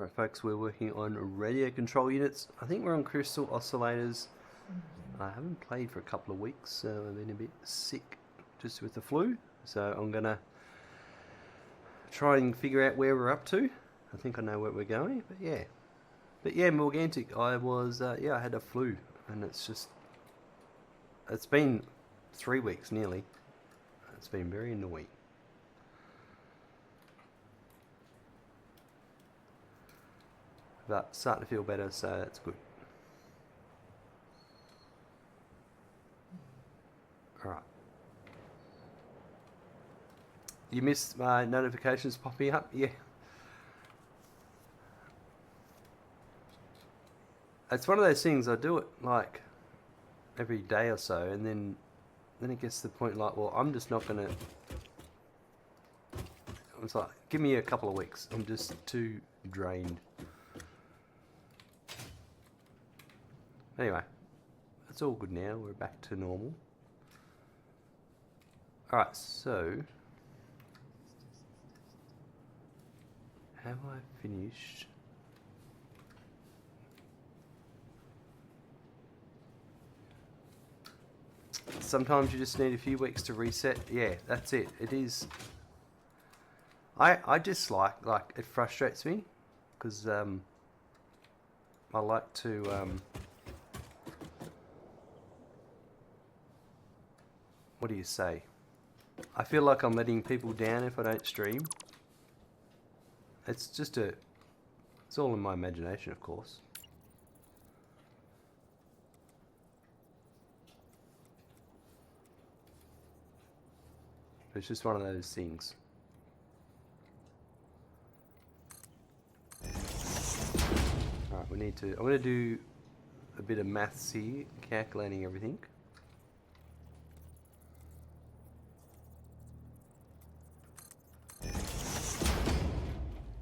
Alright folks, we're working on radio control units. I think we're on Crystal Oscillators. I haven't played for a couple of weeks, I've been a bit sick just with the flu, so I'm gonna try and figure out where we're up to. I think I know where we're going, but yeah. But yeah, Morgantic, I was, I had a flu, and it's been 3 weeks nearly. It's been very annoying. But starting to feel better, so that's good. Alright. You missed my notifications popping up? Yeah. It's one of those things, I do it like every day or so, and then it gets to the point like, well, I'm just not going to... It's like, give me a couple of weeks. I'm just too drained. Anyway, it's all good now. We're back to normal. Alright, so... Have I finished? Sometimes you just need a few weeks to reset. Yeah, that's it. It is... I just like it frustrates me, because I like to... what do you say? I feel like I'm letting people down if I don't stream. It's just it's all in my imagination, of course. It's just one of those things. Alright, I'm going to do a bit of maths here, calculating everything.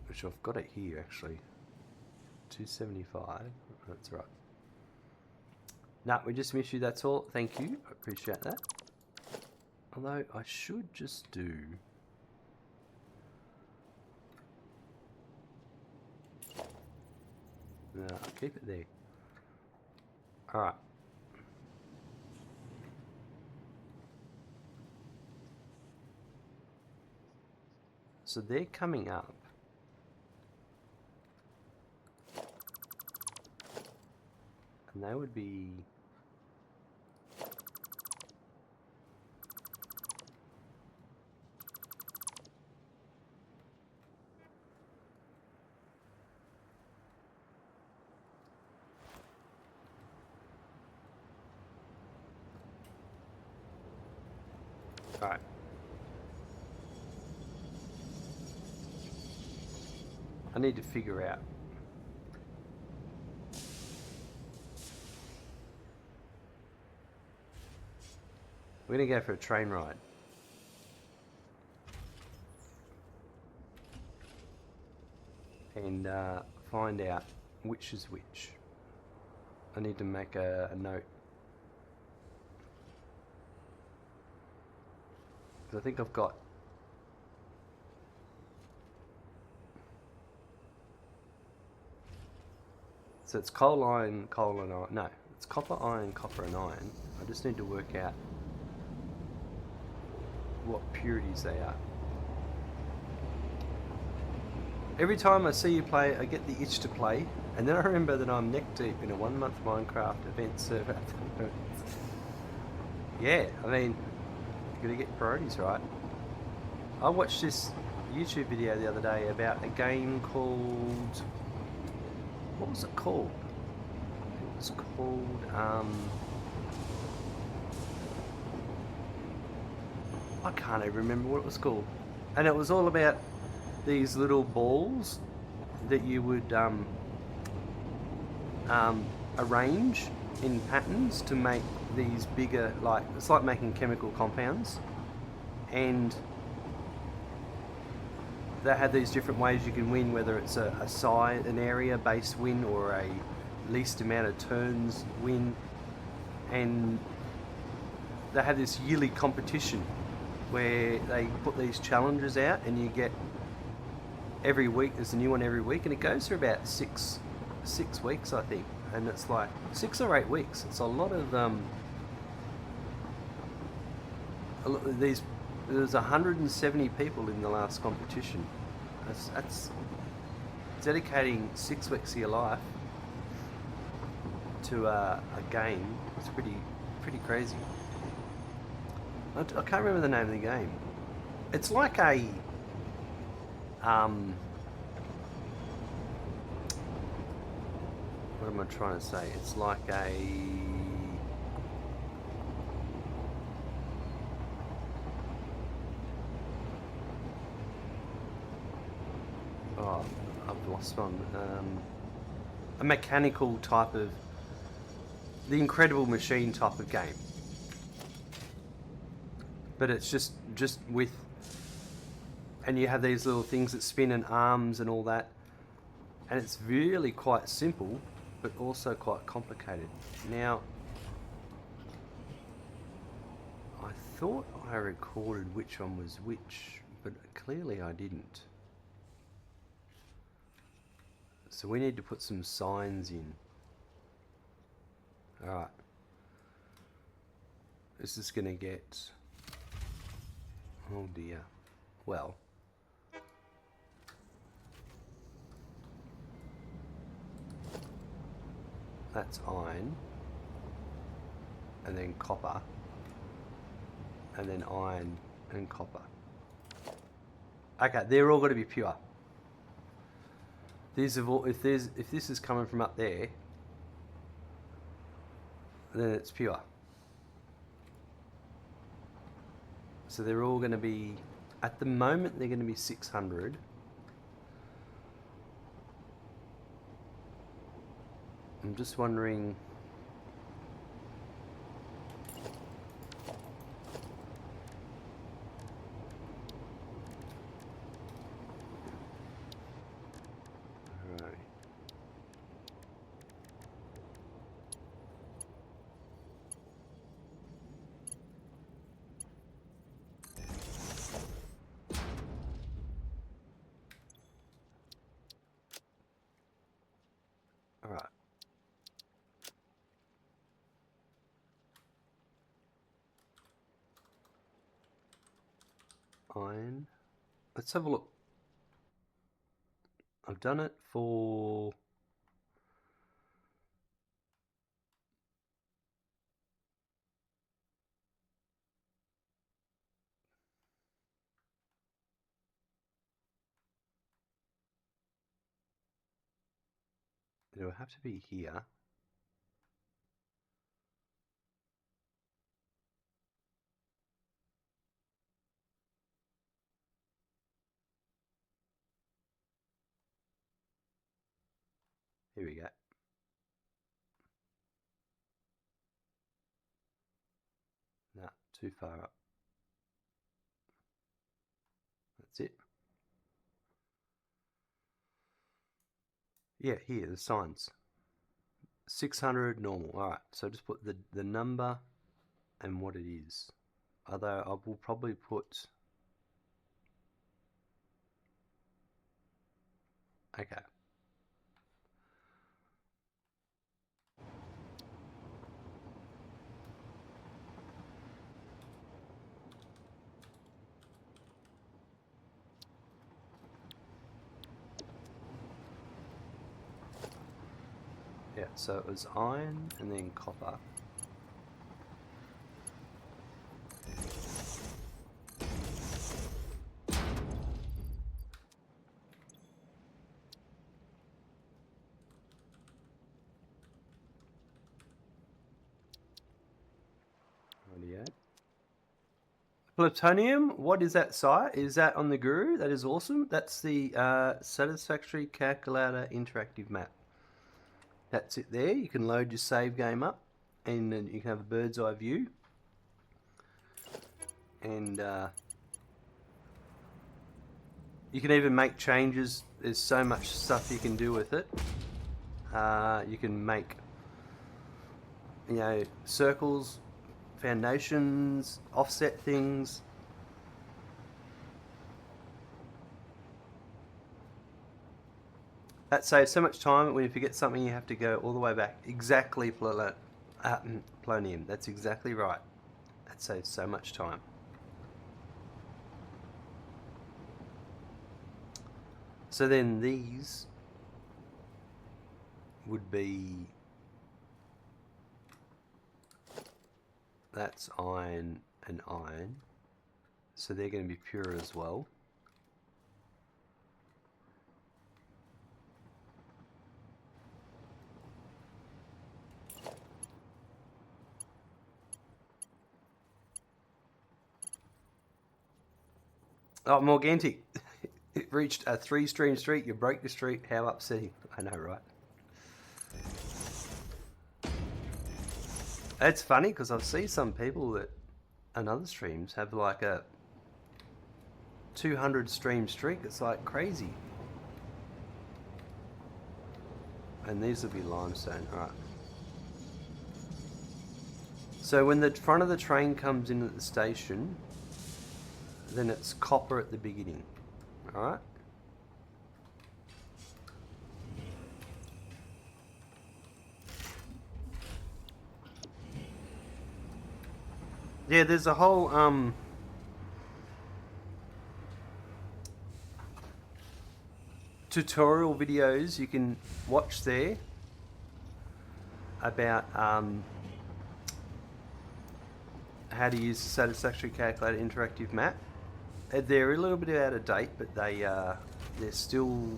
Which I've got it here actually. 275. That's right. Nah, we just missed you, that's all. Thank you. I appreciate that. Although I should just do... No, I'll keep it there. Alright. So they're coming up. And they would be... Alright. I need to figure out. We're going to go for a train ride. And find out which is which. I need to make a note. Because I think I've got... So it's coal, iron, coal and iron. No, it's copper, iron, copper and iron. I just need to work out what purities they are. Every time I see you play, I get the itch to play, and then I remember that I'm neck deep in a 1-month Minecraft event server. Yeah, I mean, you gotta get priorities right. I watched this YouTube video the other day about a game called... What was it called? It was called... I can't even remember what it was called. And it was all about these little balls that you would arrange in patterns to make these bigger, like, it's like making chemical compounds. And they had these different ways you can win, whether it's a size, an area based win, or a least amount of turns win. And they had this yearly competition where they put these challenges out, and you get every week. There's a new one every week, and it goes for about six weeks, I think. And it's like 6 or 8 weeks. It's a lot of these. There's 170 people in the last competition. That's dedicating 6 weeks of your life to a game. It's pretty crazy. I can't remember the name of the game. It's like a what am I trying to say? It's like a I've lost one. A mechanical type of the Incredible Machine type of game, but it's just with, and you have these little things that spin and arms and all that, and it's really quite simple, but also quite complicated. Now, I thought I recorded which one was which, but clearly I didn't. So we need to put some signs in. Alright. This is going to get... Oh dear. Well. That's iron. And then copper. And then iron and copper. Okay, they're all going to be pure. These have all, if this is coming from up there, then it's pure. So they're all going to be, at the moment they're going to be 600. I'm just wondering, alright. Iron. Let's have a look. I've done it for... It'll have to be here. Here we go. Nah, too far up. That's it. Yeah, here, the signs. 600 normal. Alright, so just put the number and what it is. Although I will probably put... Okay. Yeah, so it was iron and then copper. Plutonium, what is that site? Is that on the Guru? That is awesome. That's the Satisfactory Calculator interactive map. That's it there. You can load your save game up and you can have a bird's eye view. And you can even make changes. There's so much stuff you can do with it. You can make, you know, circles, foundations, offset things. That saves so much time. When you forget something, you have to go all the way back. Exactly, Polonium. That's exactly right. That saves so much time. So then these would be, that's iron and iron. So they're going to be pure as well. Oh, Morgantic, it reached a 3-stream streak. You broke the streak. How upsetting. I know, right? It's funny because I've seen some people that on other streams have like a 200 stream streak. It's like crazy. And these will be limestone. Alright. So when the front of the train comes in at the station, then it's copper at the beginning. Alright? Yeah, there's a whole tutorial videos you can watch there about how to use the Satisfactory calculator interactive map. They're a little bit out of date, but they're still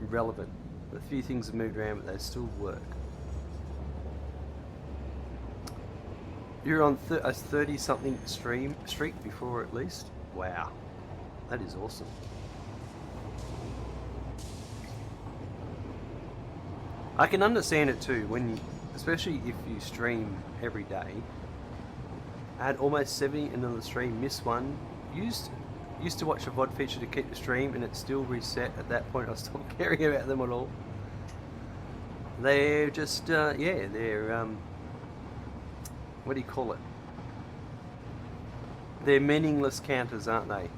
relevant. A few things have moved around, but they still work. You're on a 30-something streak before at least. Wow, that is awesome. I can understand it too when you, especially if you stream every day. I had almost 70 in the stream, missed one. Used to watch a VOD feature to keep the stream, and it still reset. At that point, I stopped caring about them at all. They're just, yeah, they're, what do you call it? They're meaningless counters, aren't they?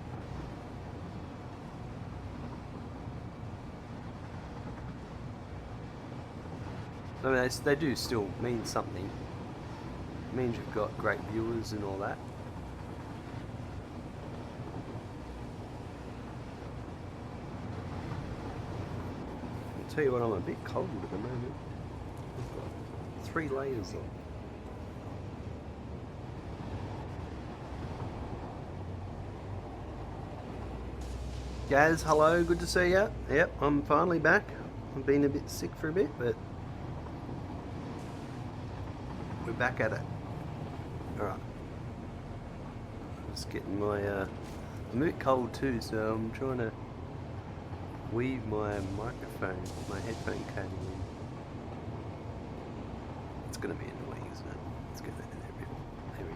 I mean, they do still mean something. It means you've got great viewers and all that. I'll tell you what, I'm a bit cold at the moment. I've got 3 layers on. Gaz, hello, good to see you. Yep, I'm finally back. I've been a bit sick for a bit, but we're back at it. Alright. Just getting my, I'm a bit cold too, so I'm trying to weave my microphone, my headphone cable in. It's going to be annoying, isn't it? Let's get that in there a bit. There we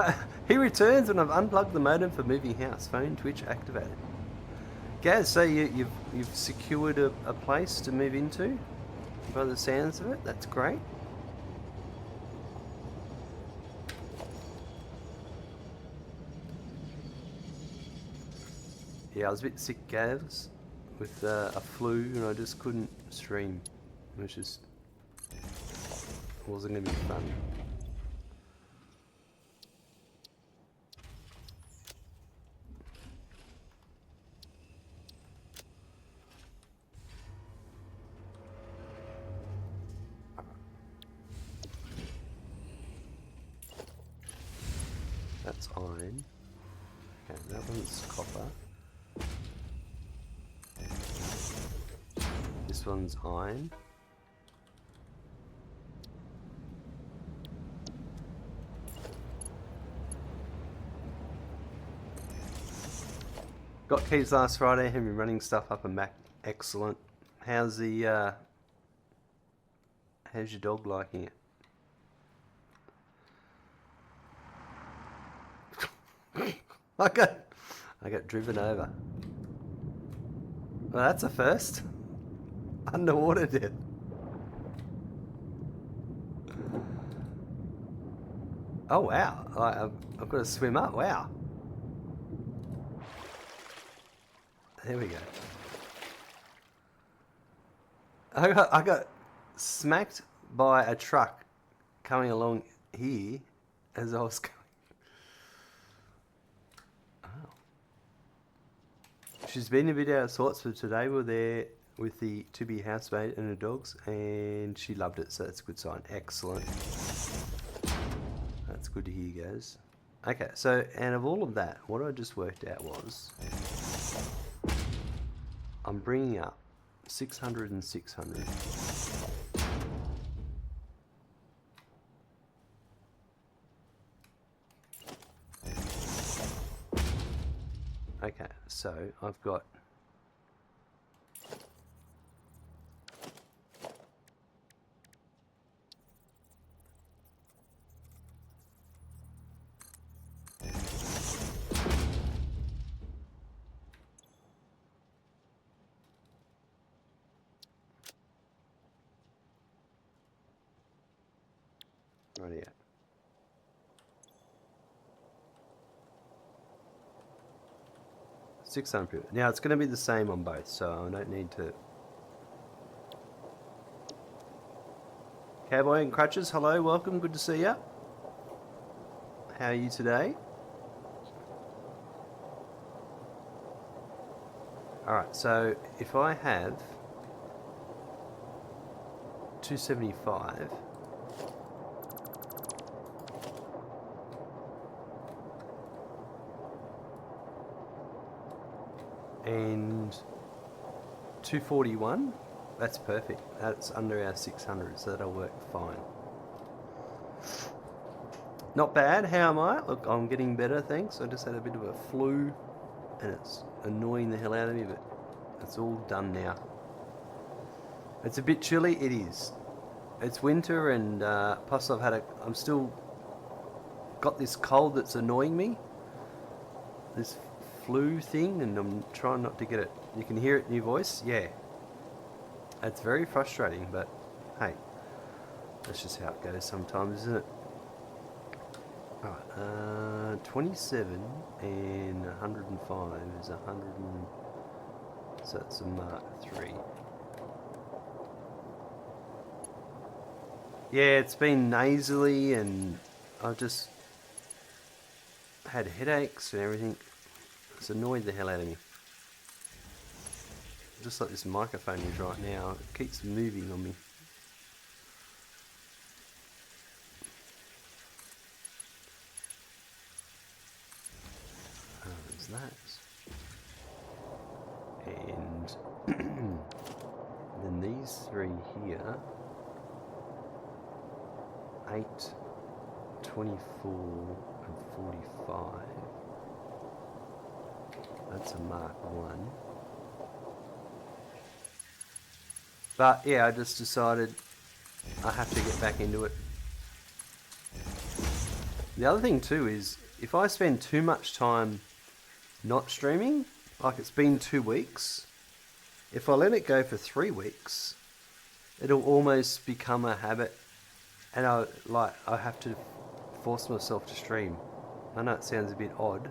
go. He returns when I've unplugged the modem for moving house. Phone Twitch activated. Gaz, so you've secured a place to move into? By the sounds of it, that's great. Yeah, I was a bit sick, Gaz, with a flu, and I just couldn't stream. It was just, it wasn't going to be fun. That's iron. Okay, that one's copper. This one's iron. Got keys last Friday, have been running stuff up and back. Excellent. How's the how's your dog liking it? I got driven over. Well, that's a first. Underwater did. Oh wow! I've got to swim up. Wow. There we go. I got smacked by a truck coming along here as I was going. Oh. She's been a bit out of sorts, but today we're there with the to-be housemaid and her dogs, and she loved it, so that's a good sign. Excellent. That's good to hear, guys. Okay, so, and of all of that, what I just worked out was I'm bringing up 600 and 600. Okay, so I've got right here. $600. Now it's going to be the same on both, so I don't need to. Cowboy and Crutches, hello, welcome, good to see you. How are you today? Alright, so if I have 275, and 241, that's perfect. That's under our 600, so that'll work fine. Not bad. How am I? Look, I'm getting better, thanks. I just had a bit of a flu, and it's annoying the hell out of me, but it's all done now. It's a bit chilly. It is. It's winter, and plus I'm still got this cold that's annoying me. This flu thing, and I'm trying not to get it. You can hear it in your voice? Yeah. It's very frustrating, but hey, that's just how it goes sometimes, isn't it? Alright, 27 and 105 is 100 and... so that's a Mark 3. Yeah, it's been nasally, and I've just had headaches and everything. It's annoyed the hell out of me. Just like this microphone is right now, it keeps moving on me. Oh, there's that. And then these three here, 8, 24 and 45. That's a Mark 1. But yeah, I just decided I have to get back into it. The other thing too is, if I spend too much time not streaming, like it's been 2 weeks, if I let it go for 3 weeks, it'll almost become a habit, and I have to force myself to stream. I know it sounds a bit odd.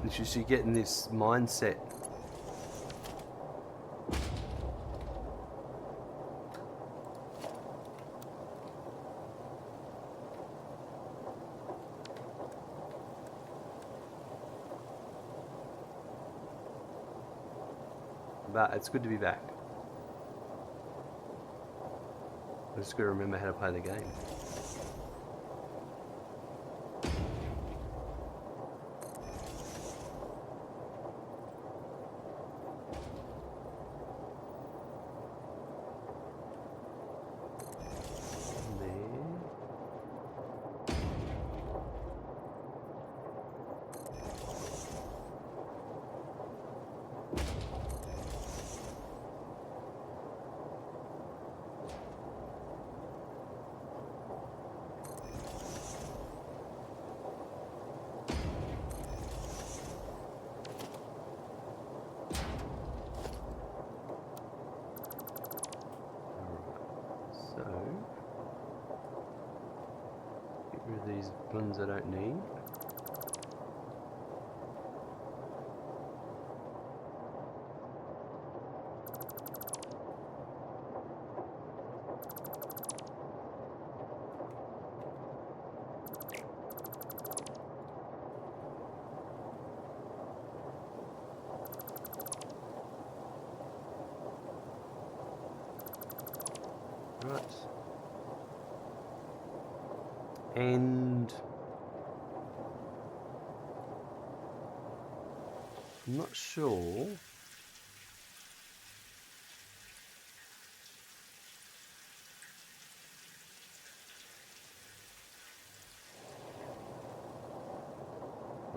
It's just you get in this mindset. But it's good to be back. I just got to remember how to play the game. Rid of these ones I don't need. Right. And I'm not sure.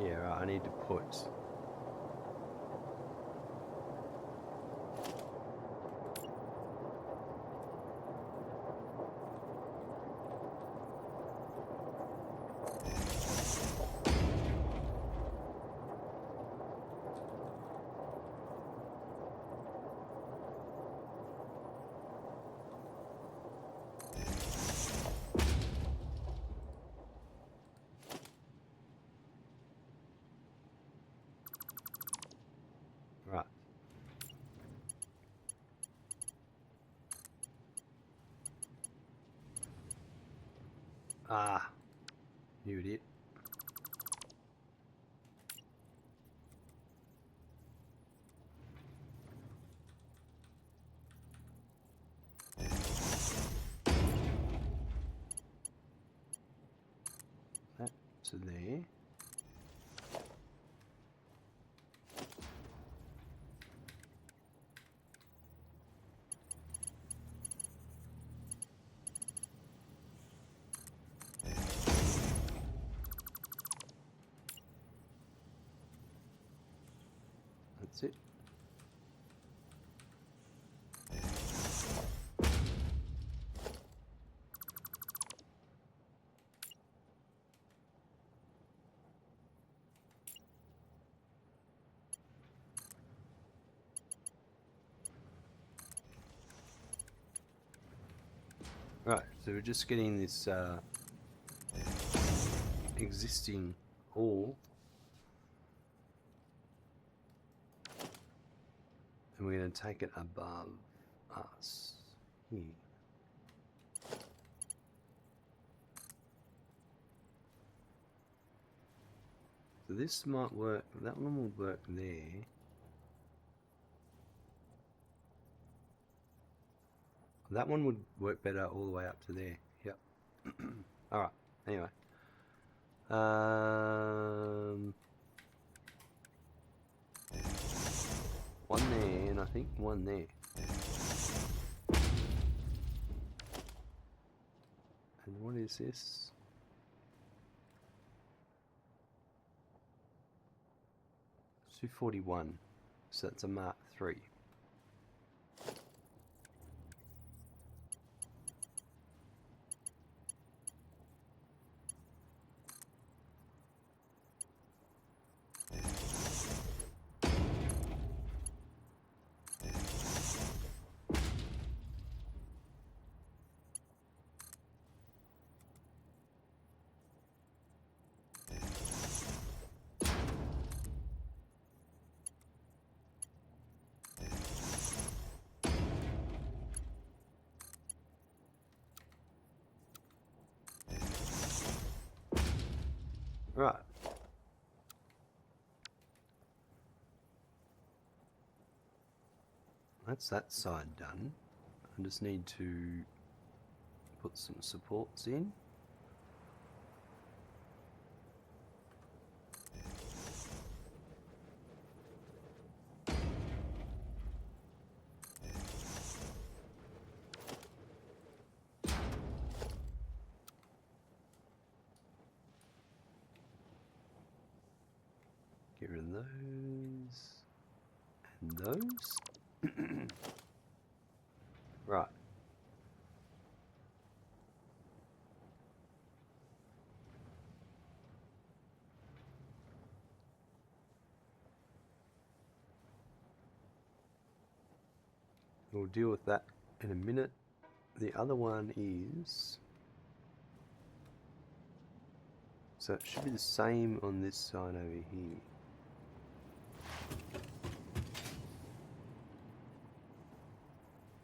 Yeah, right, I need to put right. Ah, you idiot. That to there. That's it. Right, so we're just getting this existing ore, and we're going to take it above us here. So this might work, that one will work there. That one would work better all the way up to there. Yep. Alright, anyway. One there, and I think one there. And what is this? Su-41. So that's a Mark III. Right. That's that side done. I just need to put some supports in. Get rid of those and those. Right. We'll deal with that in a minute. The other one is So it should be the same on this side over here.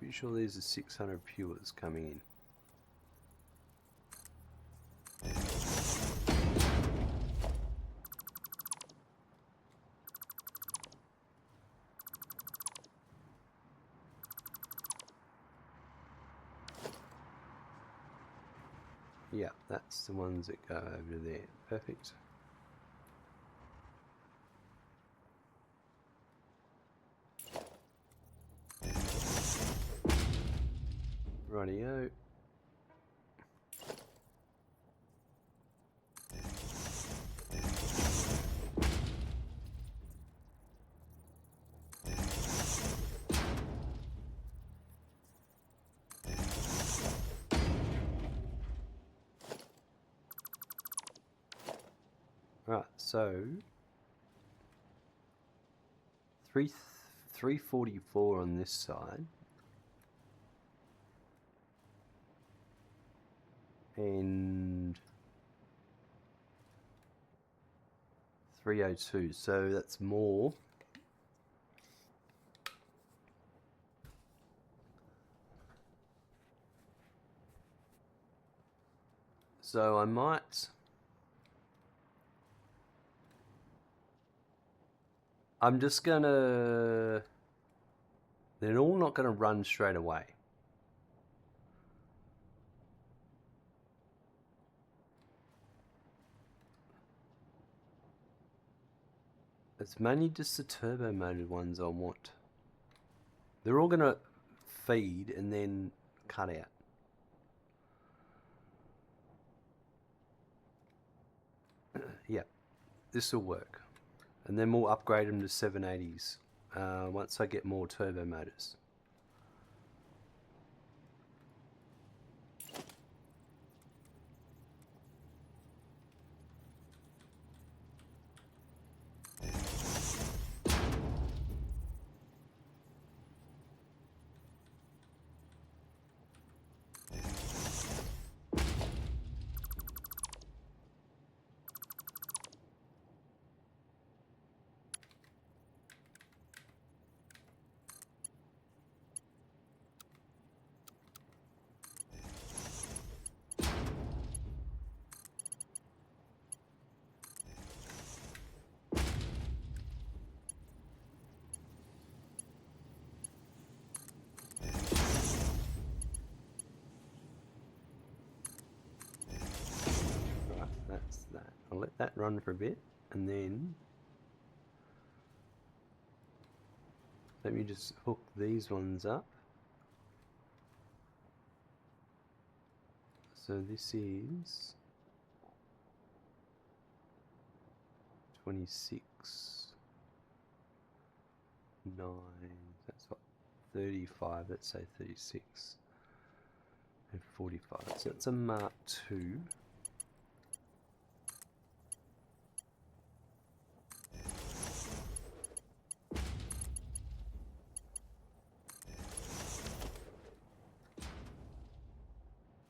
Pretty sure these are 600 pures coming in. Yeah, that's the ones that go over there. Perfect. Rightio. Right, so 344 on this side, and 302. So that's more. So I might. I'm just gonna. They're all not gonna run straight away. It's mainly just the turbo motor ones I want. They're all gonna feed and then cut out. Yeah, this will work. And then we'll upgrade them to 780s once I get more turbo motors. That's that. I'll let that run for a bit and then let me just hook these ones up. So this is 26, 9, that's what, 35, let's say 36, and 45. So that's a Mark II.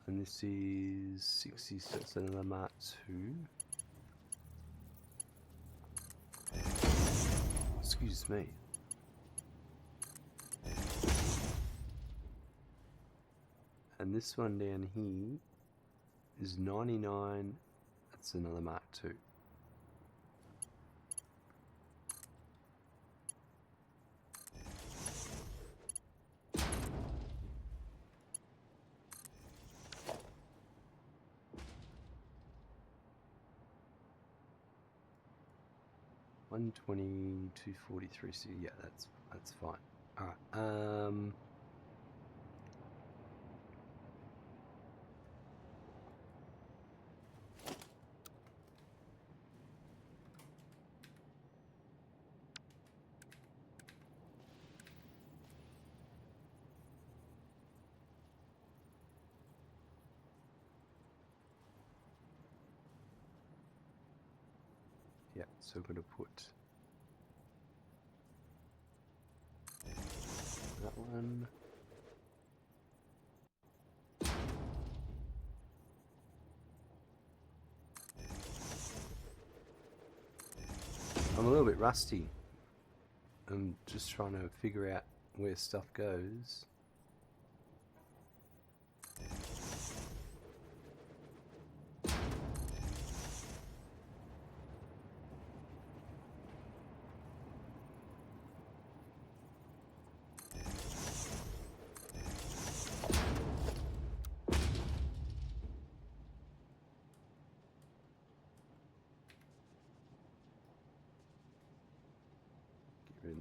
And this is 60, so it's another Mark II. Excuse me. And this one down here is 99, that's another Mark II. $120, $243. So yeah, that's fine. All right. Yeah, so we're going to put that one. I'm a little bit rusty. I'm just trying to figure out where stuff goes.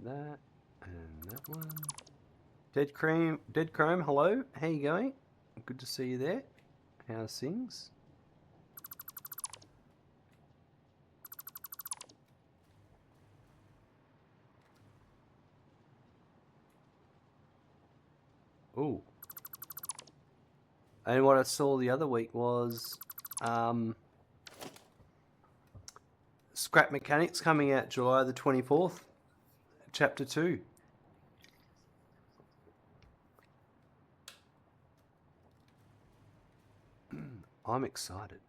That and that one. Dead Chrome, hello. How you going? Good to see you there. How's things? Oh. And what I saw the other week was Scrap Mechanics coming out July the 24th. Chapter 2. I'm excited.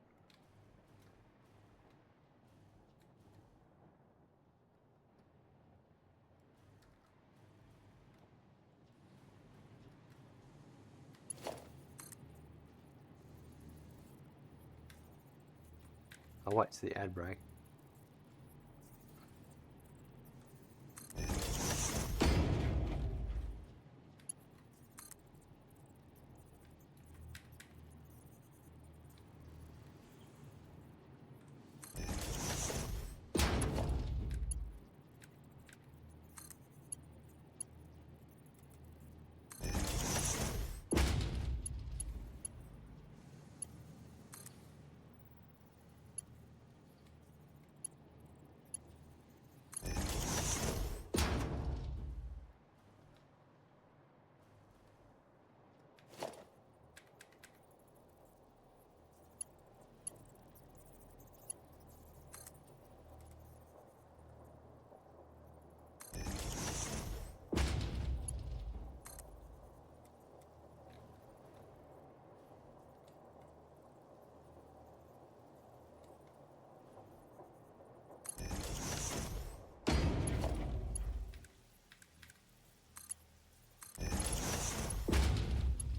I'll wait till the ad break.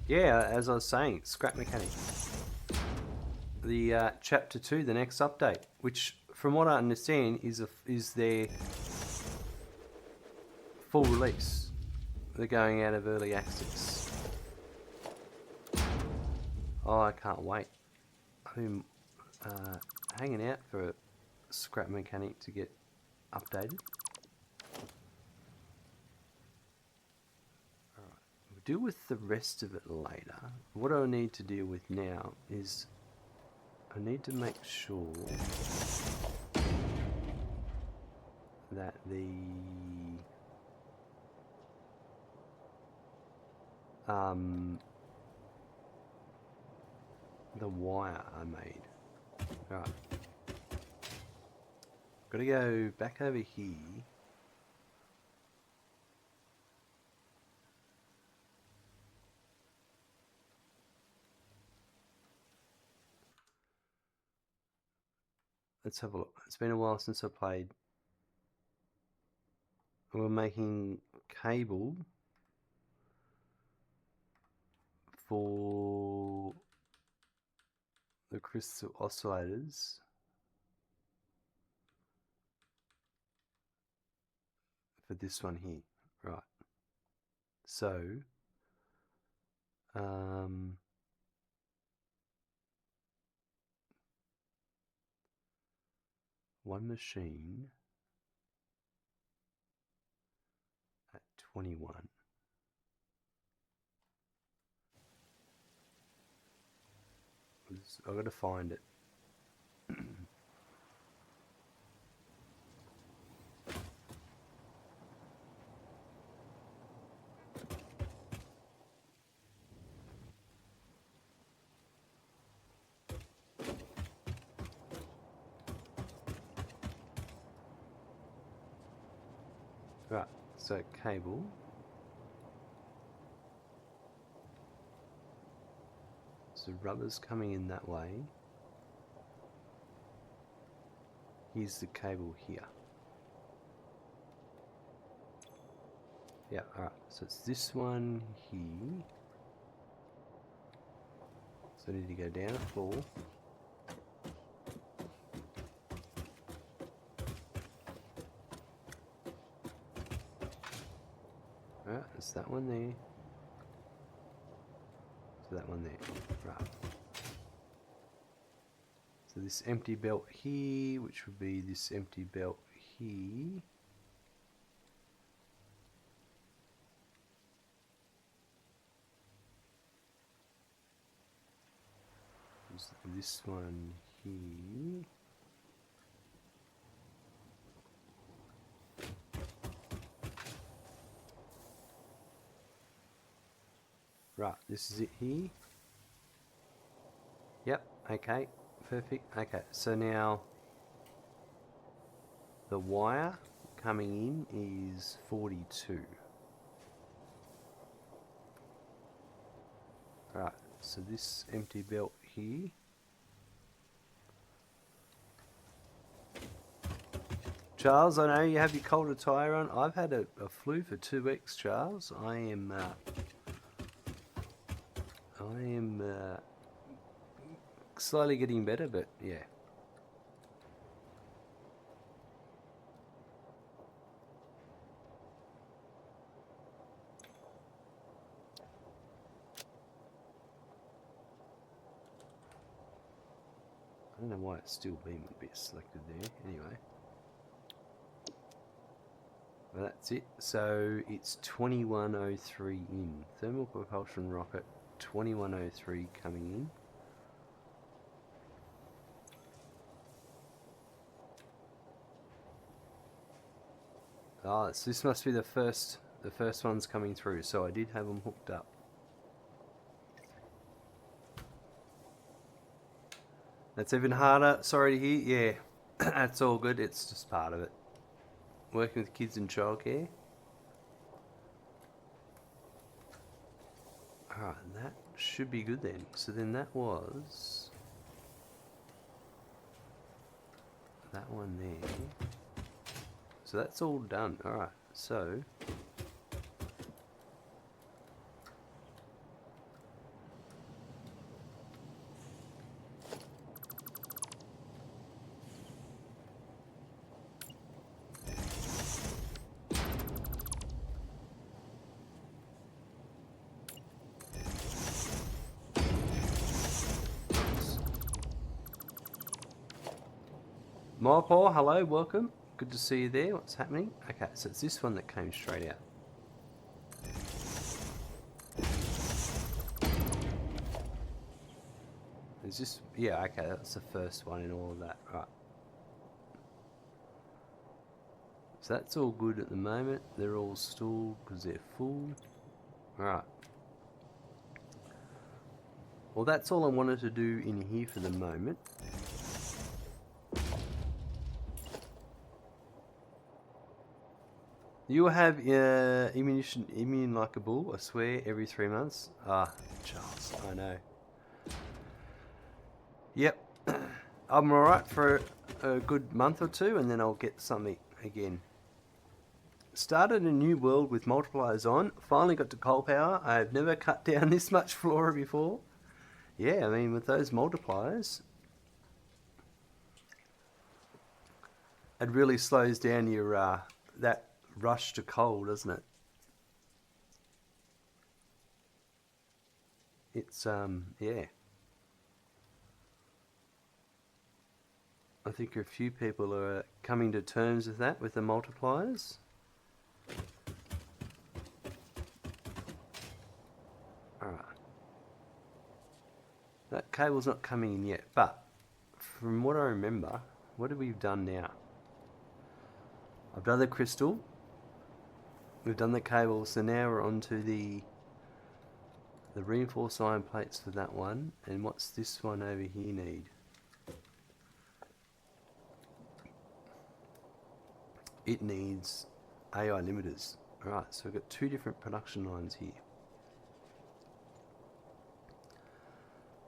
Yeah, as I was saying, Scrap Mechanics. The Chapter 2, the next update, which, from what I understand, is their full release. They're going out of early access. Oh, I can't wait. I'm hanging out for a Scrap Mechanic to get updated. Deal with the rest of it later. What I need to deal with now is I need to make sure that the wire I made. Right. Gotta go back over here. Let's have a look. It's been a while since I played. We're making cable for the Crystal Oscillators for this one here. Right. So, one machine at 21. I've got to find it. Right, so cable. So rubber's coming in that way. Here's the cable here. Yeah, alright. So it's this one here. So I need to go down a floor. Alright, it's that one there. So that one there. Right. So this empty belt here, which would be this empty belt here. This one here. Right, this is it here. Yep, okay, perfect. Okay, so now the wire coming in is 42. Right, so this empty belt here. Charles, I know you have your cold attire on. I've had a flu for 2 weeks, Charles. I am slowly getting better, but yeah. I don't know why it's still beam would be selected there. Anyway. Well, that's it. So it's 2103 in. Thermal propulsion rocket 2103 coming in. Ah, so this must be the first ones coming through. So I did have them hooked up. That's even harder. Sorry to hear. Yeah, that's all good. It's just part of it. Working with kids in childcare. Alright, that should be good then. So then that was that one there. So that's all done. Alright, so Paul, hello, welcome. Good to see you there. What's happening? Okay, so it's this one that came straight out. Is this? Yeah, okay, that's the first one in all of that. Right. So that's all good at the moment. They're all stalled because they're full. Alright. Well, that's all I wanted to do in here for the moment. You will have immune like a bull, I swear, every 3 months. Ah, Charles, I know. Yep. I'm alright for a good month or two and then I'll get something again. Started a new world with multipliers on. Finally got to coal power. I've never cut down this much flora before. Yeah, I mean with those multipliers, it really slows down your that rush to coal, doesn't it? It's yeah. I think a few people are coming to terms with that with the multipliers. Alright. That cable's not coming in yet, but from what I remember, what have we done now? I've done the crystal. We've done the cable, so now we're on to the reinforced iron plates for that one. And what's this one over here need? It needs AI limiters. Alright, so we've got 2 different production lines here.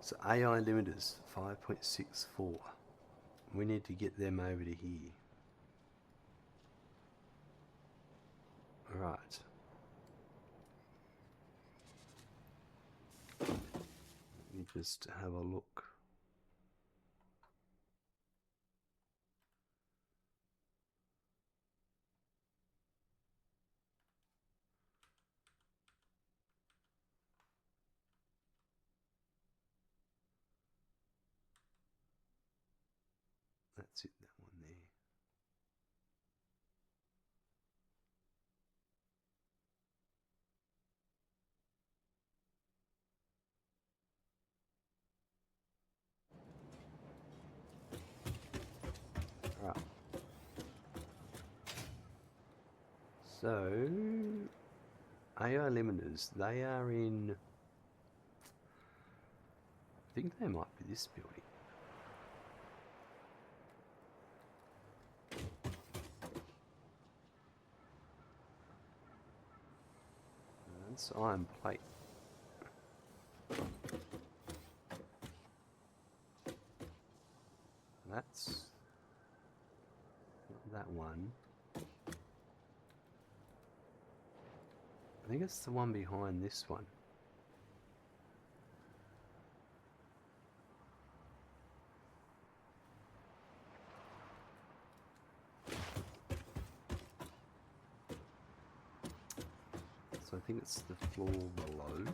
So AI limiters, 5.64. We need to get them over to here. Alright. Let me just have a look. That's it, that one there. Right. So, AI limiters, they are in, I think they might be this building. That's iron plate. That's not that one. I think it's the one behind this one. So I think it's the floor below.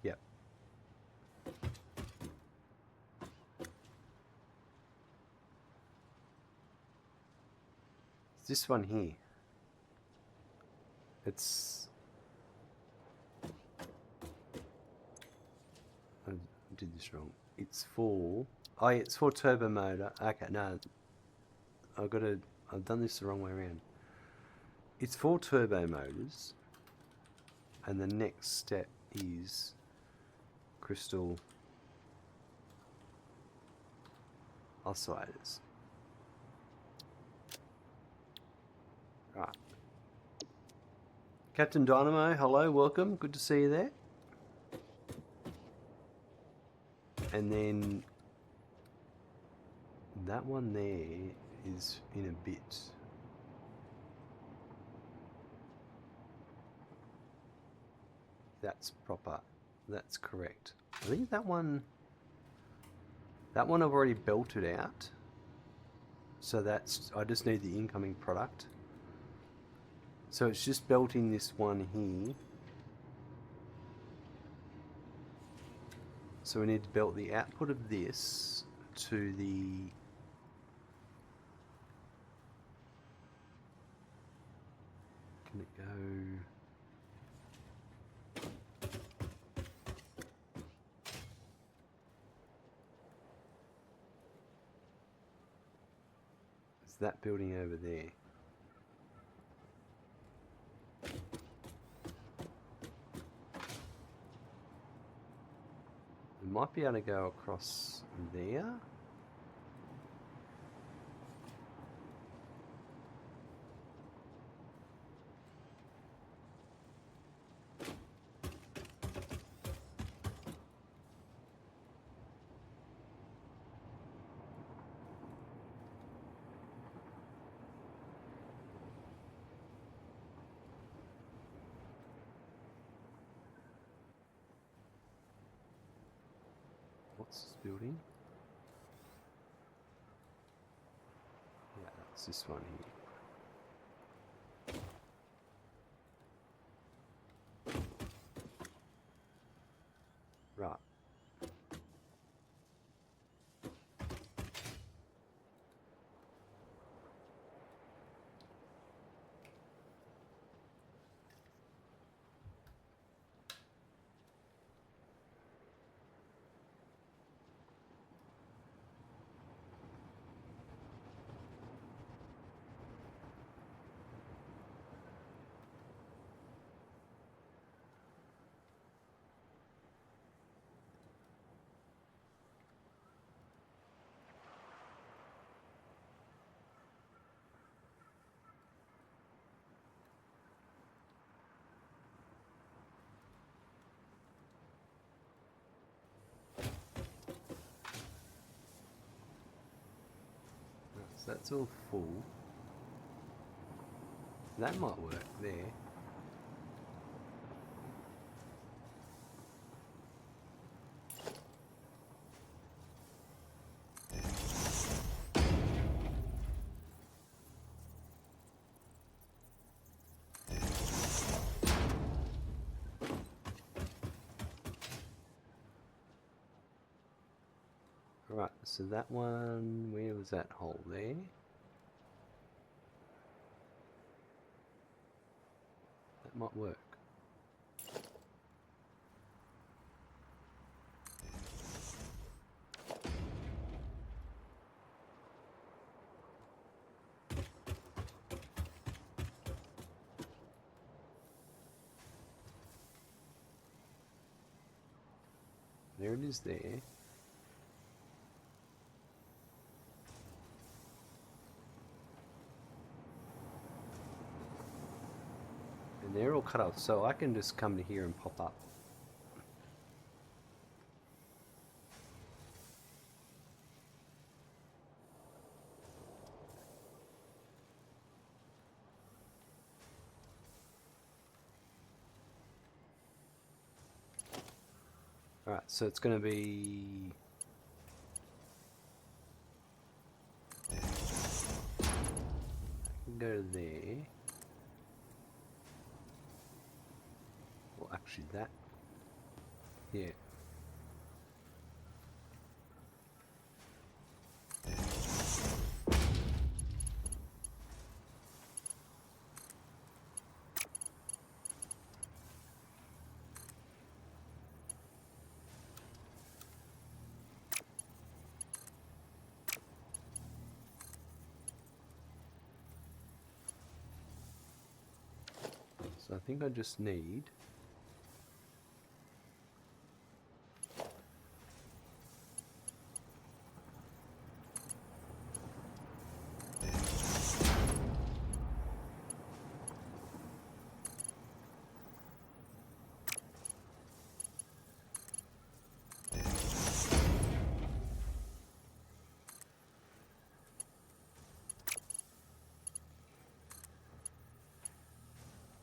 Yep. It's this one here. It's... I did this wrong. It's for... Oh, yeah, it's for turbo motor. Okay, no. I've done this the wrong way around. It's for turbo motors. And the next step is crystal oscillators. Right. Captain Dynamo, hello, welcome. Good to see you there. And then that one there is in a bit. That's proper. That's correct. I think that one I've already belted out. So that's, I just need the incoming product. So it's just belting this one here. So we need to belt the output of this to the can it go? It's that building over there. We might be able to go across there. What's this building? Yeah, that's this one here. Right. So that's all full. That might work there. Right, so that one, where was that hole there? That might work. There it is there. And they're all cut off, so I can just come to here and pop up. Alright, so it's going to be... go there. Well, actually that. Yeah. So I think I just need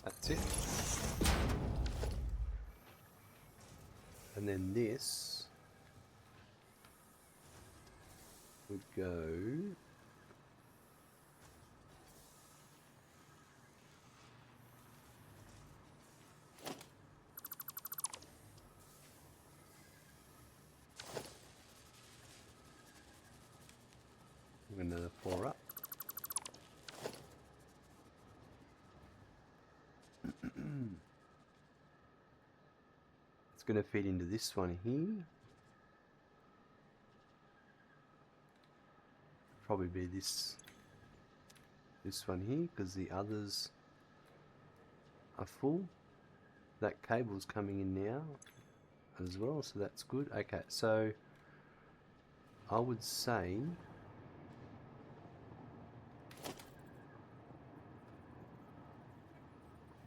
that's it. And then this would go another 4 up. It's going to feed into this one here. Probably be this one here because the others are full. That cable's coming in now as well, so that's good. Okay, so I would say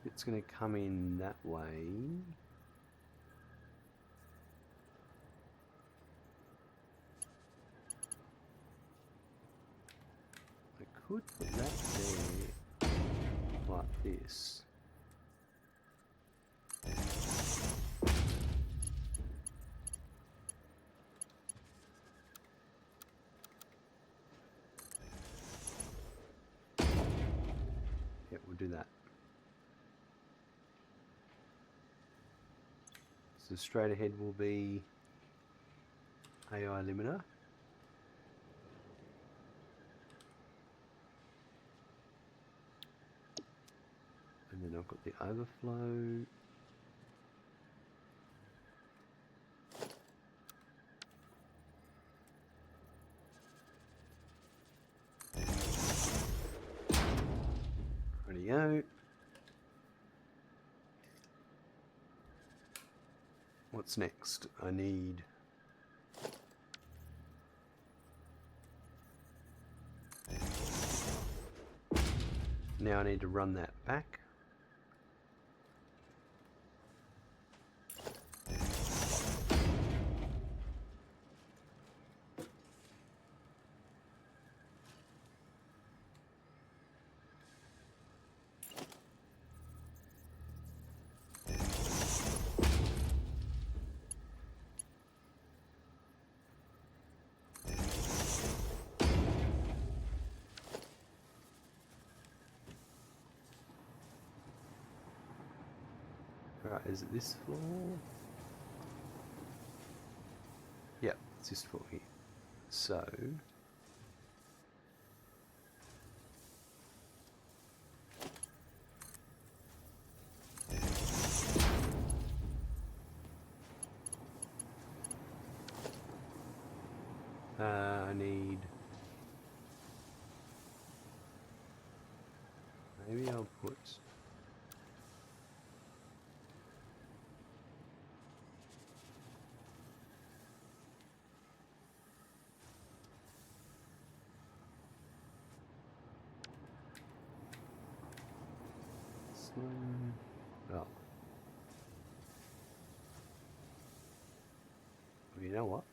it's going to come in that way. I could put that there like this. Yep, we'll do that. So straight ahead will be AI limiter. And then I've got the overflow. Rightio. What's next? I need now I need to run that back. Right, is it this floor? Yep, it's this floor here. So... I need... Maybe I'll put... This one... Oh. You know what?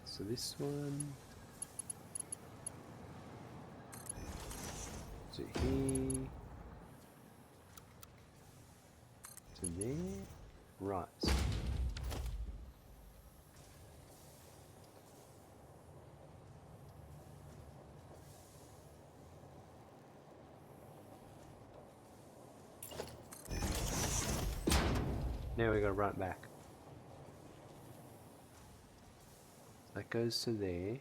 So this one... To here... To there... Right. Now we gotta run it back. That goes to there.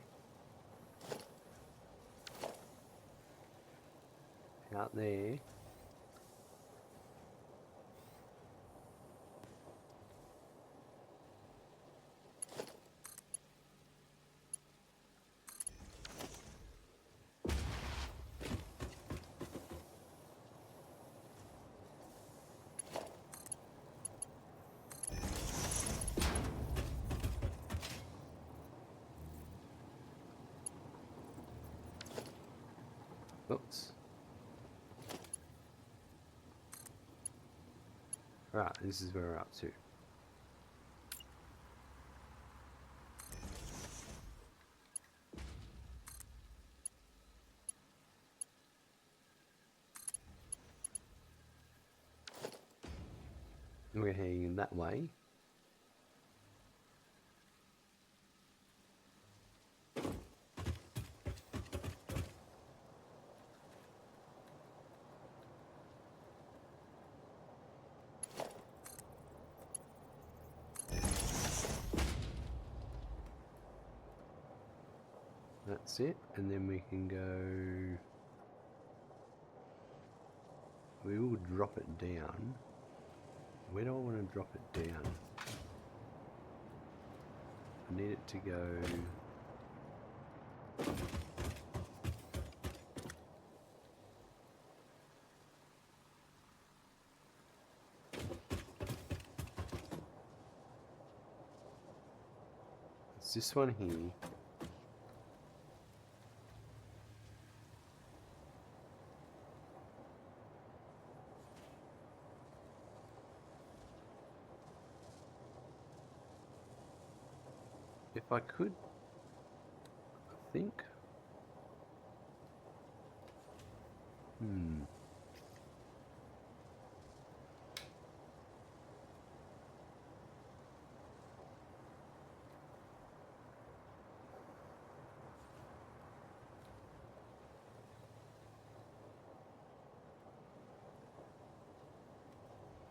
Out there. Oops. Right, this is where we're up to. We're heading that way. That's it, and then we can go... We will drop it down. Where do I want to drop it down? I need it to go... It's this one here. If I could, I think.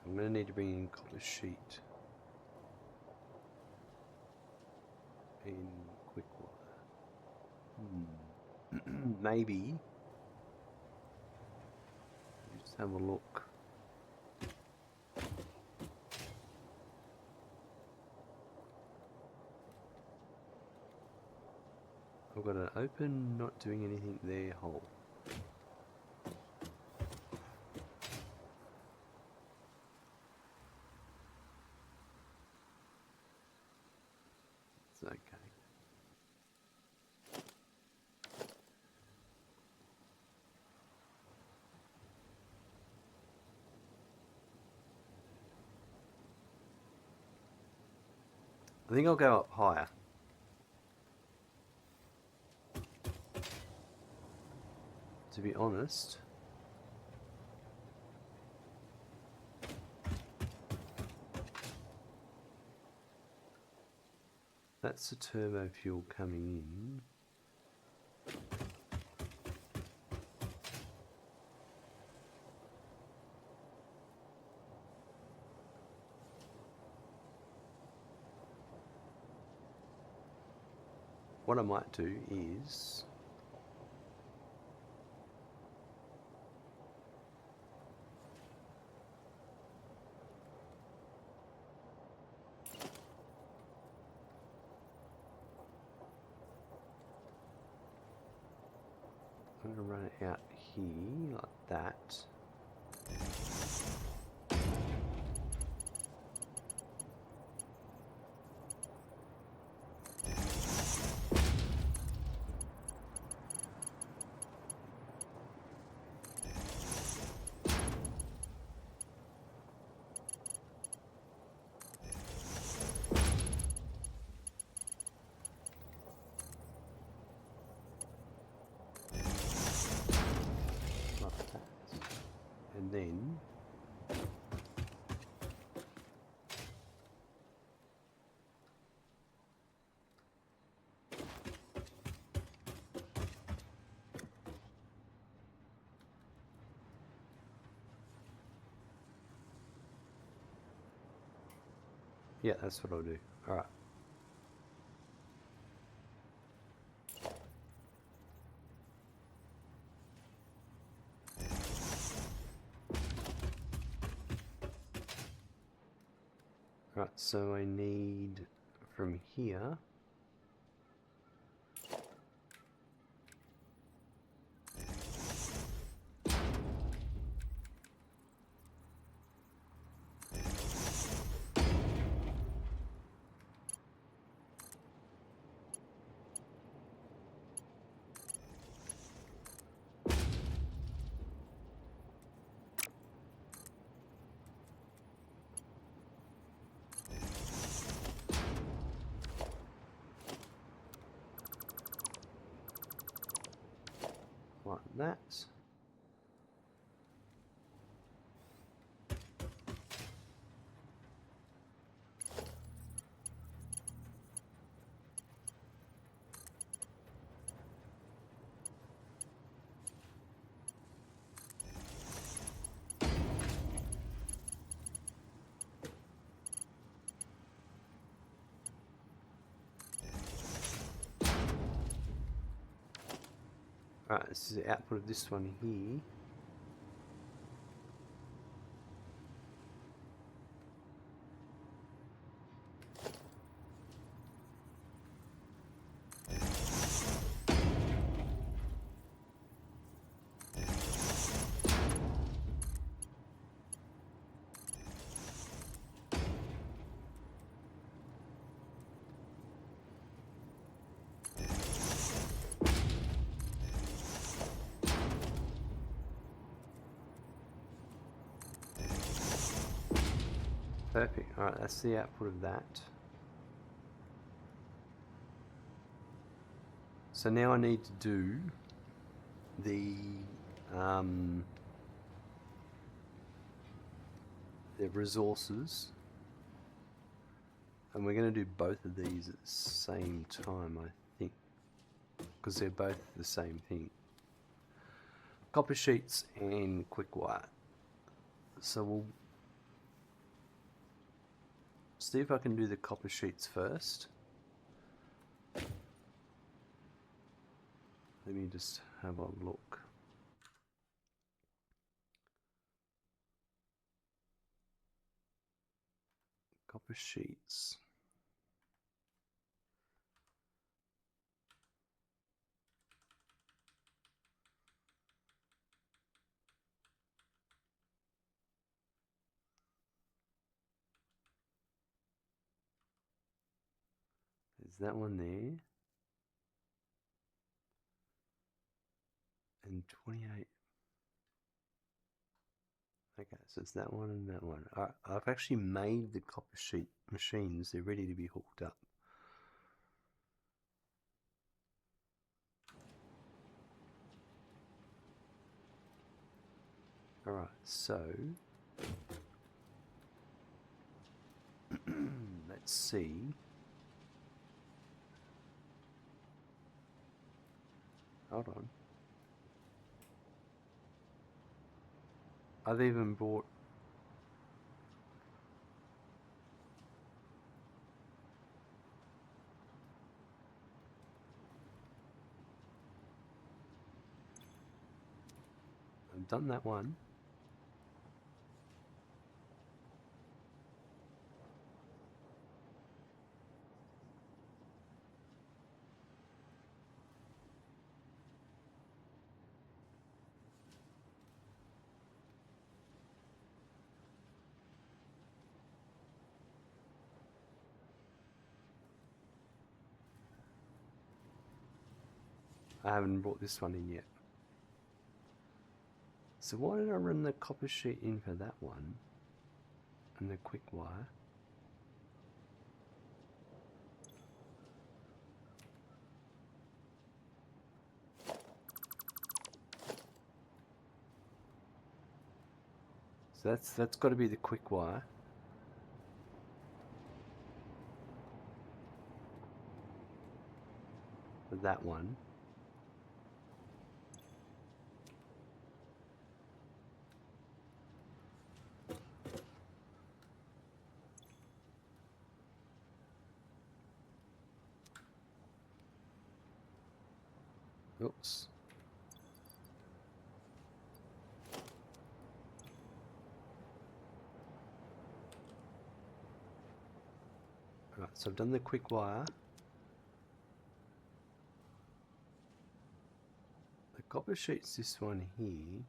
I'm going to need to bring in Copper Sheet in Quickwire. Maybe. Just have a look. I've got an open, not doing anything there hole. It's okay. I think I'll go up higher. to be honest, that's the turbo fuel coming in. What I might do is I'm going to run it out here like that. And then yeah, that's what I'll do. All right. Right, so I need from here like that. Alright, this is the output of this one here. Perfect. Alright, that's the output of that. So now I need to do the resources, and we're going to do both of these at the same time, I think, because they're both the same thing. Copper sheets and quickwire. So we'll see if I can do the copper sheets first. Let me just have a look. Copper sheets. There's that one there. And 28. Okay, so it's that one and that one. Alright, I've actually made the copper sheet machines. They're ready to be hooked up. Alright, so let's see. Hold on. I've even bought I've done that one. I haven't brought this one in yet. So why did I run the copper sheet in for that one and the quick wire? So that's got to be the quick wire. For that one. Oops. Alright, so I've done the quick wire. The copper sheet's this one here.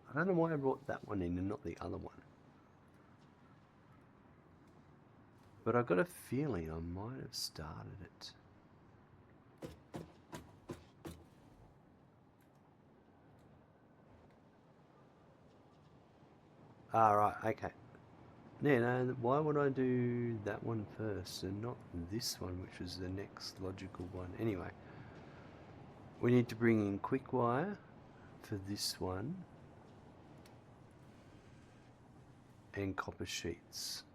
I don't know why I brought that one in and not the other one. But I got a feeling I might have started it. Ah, right, okay. Yeah, no, why would I do that one first and not this one, which was the next logical one? Anyway, we need to bring in quick wire for this one and copper sheets.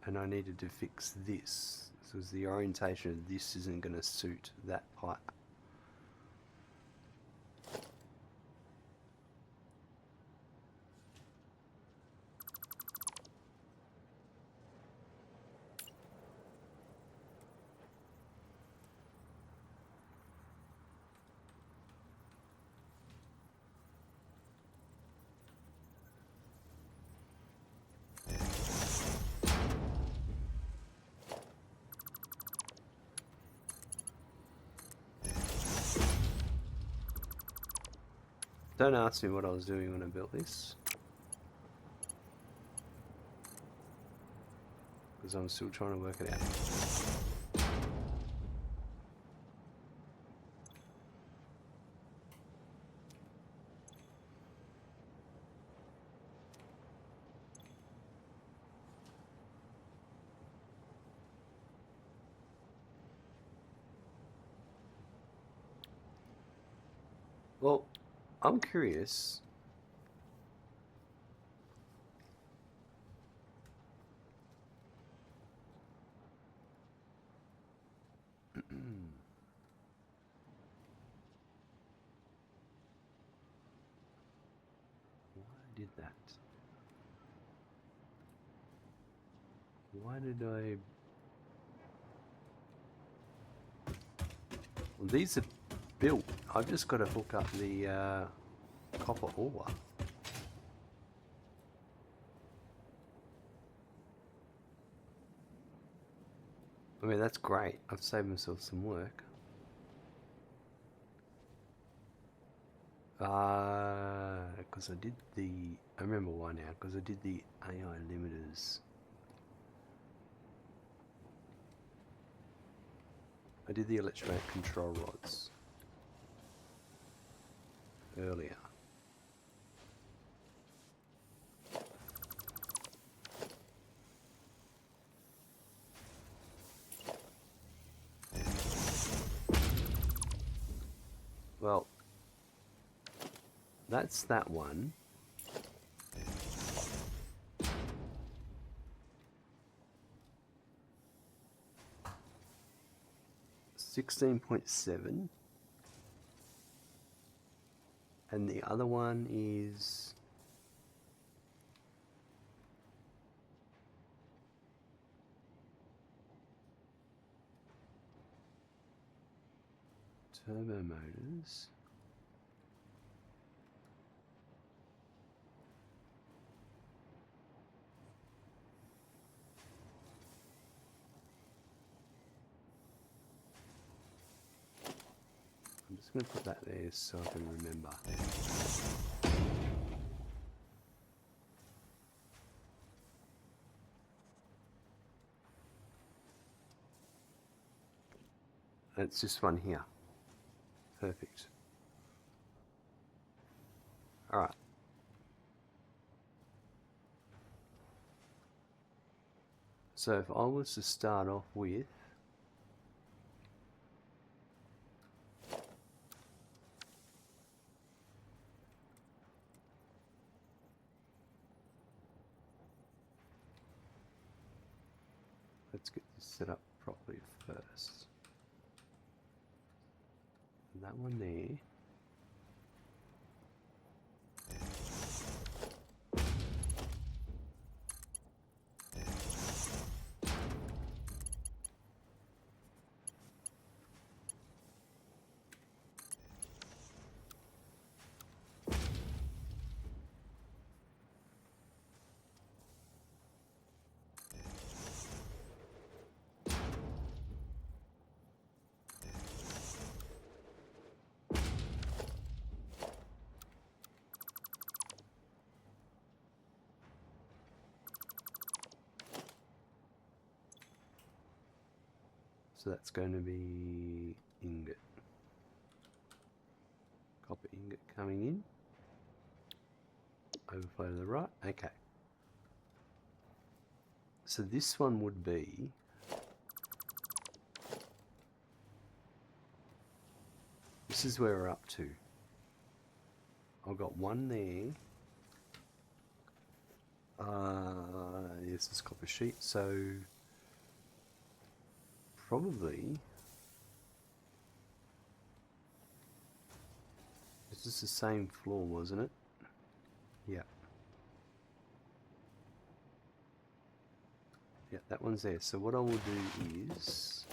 And I needed to fix this because the orientation of this isn't going to suit that pipe. Don't ask me what I was doing when I built this, because I'm still trying to work it out. Well, I'm curious. Why I did that? Why did I... Well, these are built. I've just got to hook up the copper ore. I mean, that's great. I've saved myself some work. Because I did the... I remember why now. Because I did the AI limiters. I did the electronic control rods earlier. that's that one. $16.7, and the other one is turbo motors. I'm just going to put that there so I can remember. It's this one here. Perfect. All right. So if I was to start off with let's get this set up properly first. And that one there. So that's going to be ingot. Copper ingot coming in. Overflow to the right. Okay. So this one would be this is where we're up to. I've got one there. Yes, this is copper sheet. So probably this is the same floor, wasn't it? Yeah. Yeah, that one's there. So what I will do is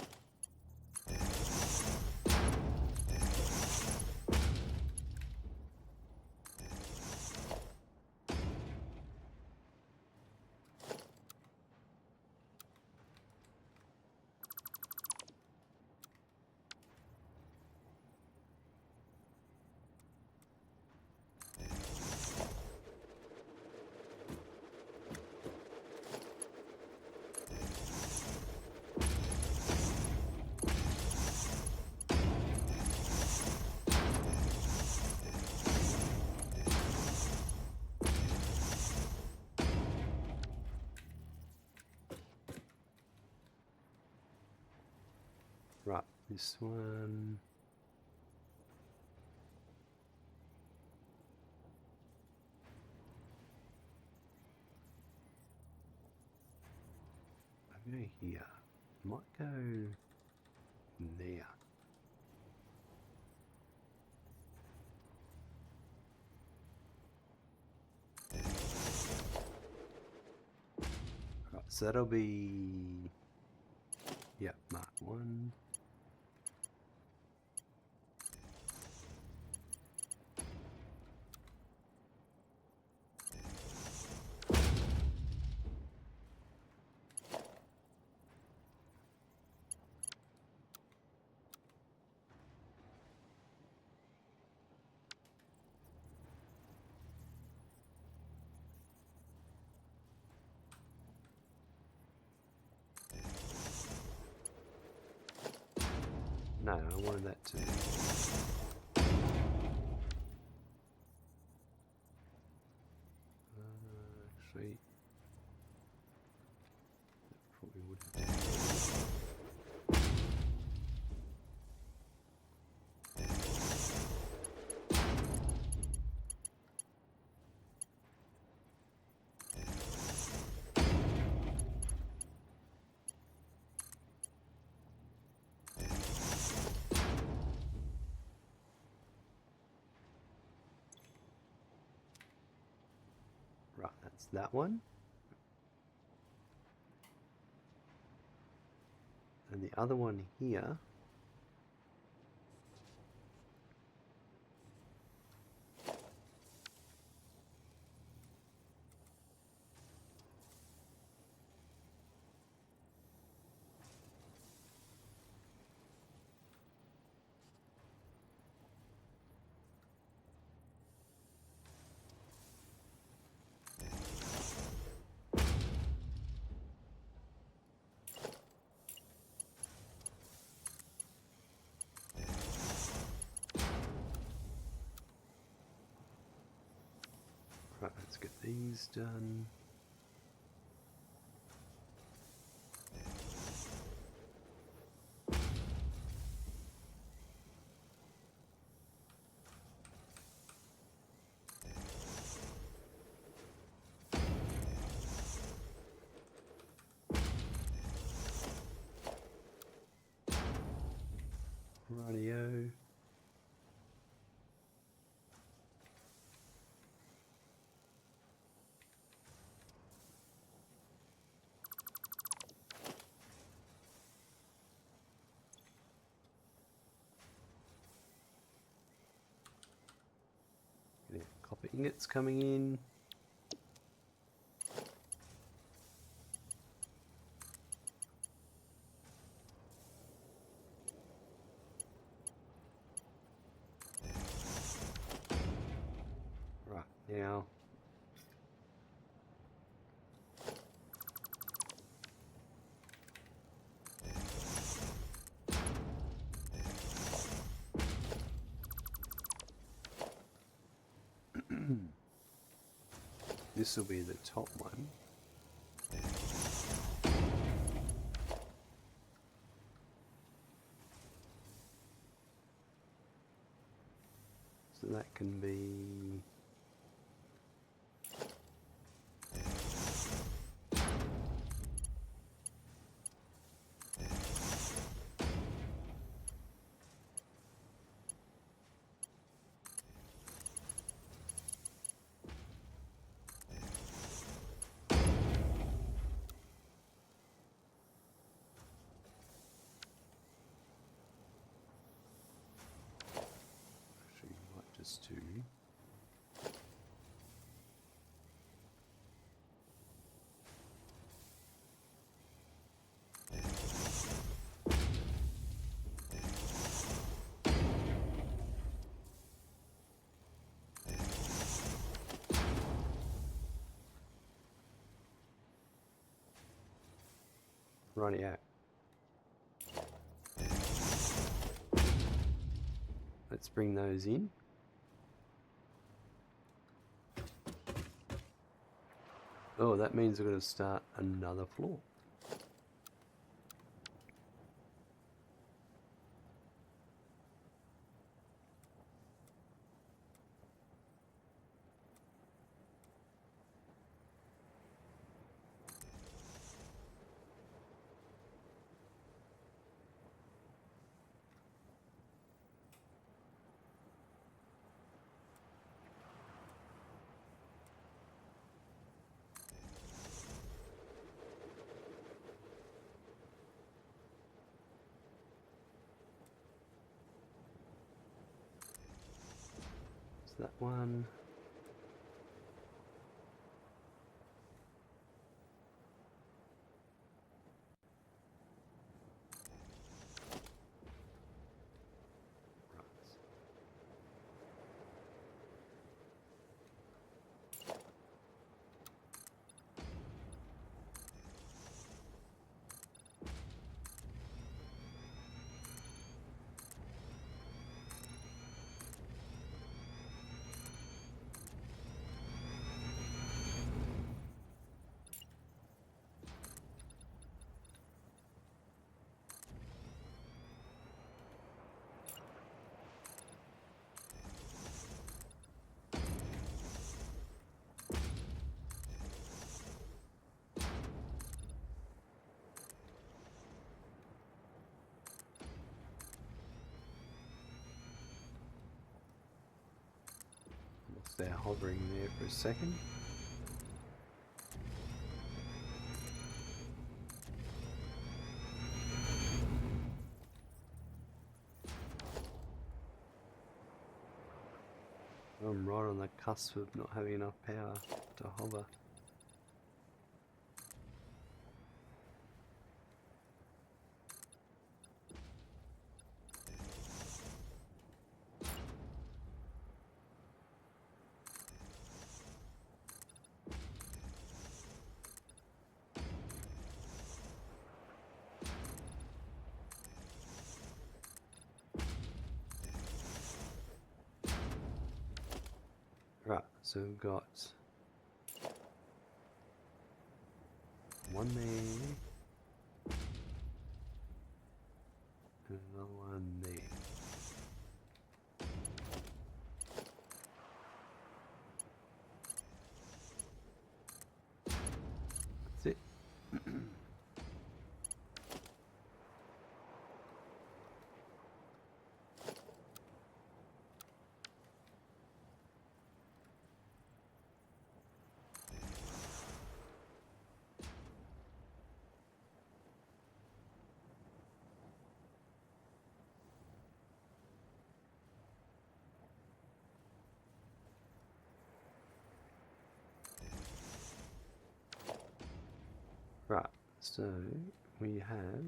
right, this one. I'll go here. Might go there. Right, so that'll be, yeah, mark one. No, I wanted that to. Actually, that probably would have to. That's that one. And the other one here right, let's get these done. Rightio. Yeah, copper ingots coming in. Right, now this will be the top one. So that can be actually might just do rightio. Let's bring those in. Oh, that means we're going to start another floor. So that one. They're hovering there for a second. I'm right on the cusp of not having enough power to hover. Right, so we've got one there, and another one there. That's it. Right, so we have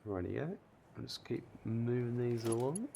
rightio. I'll just keep moving these along.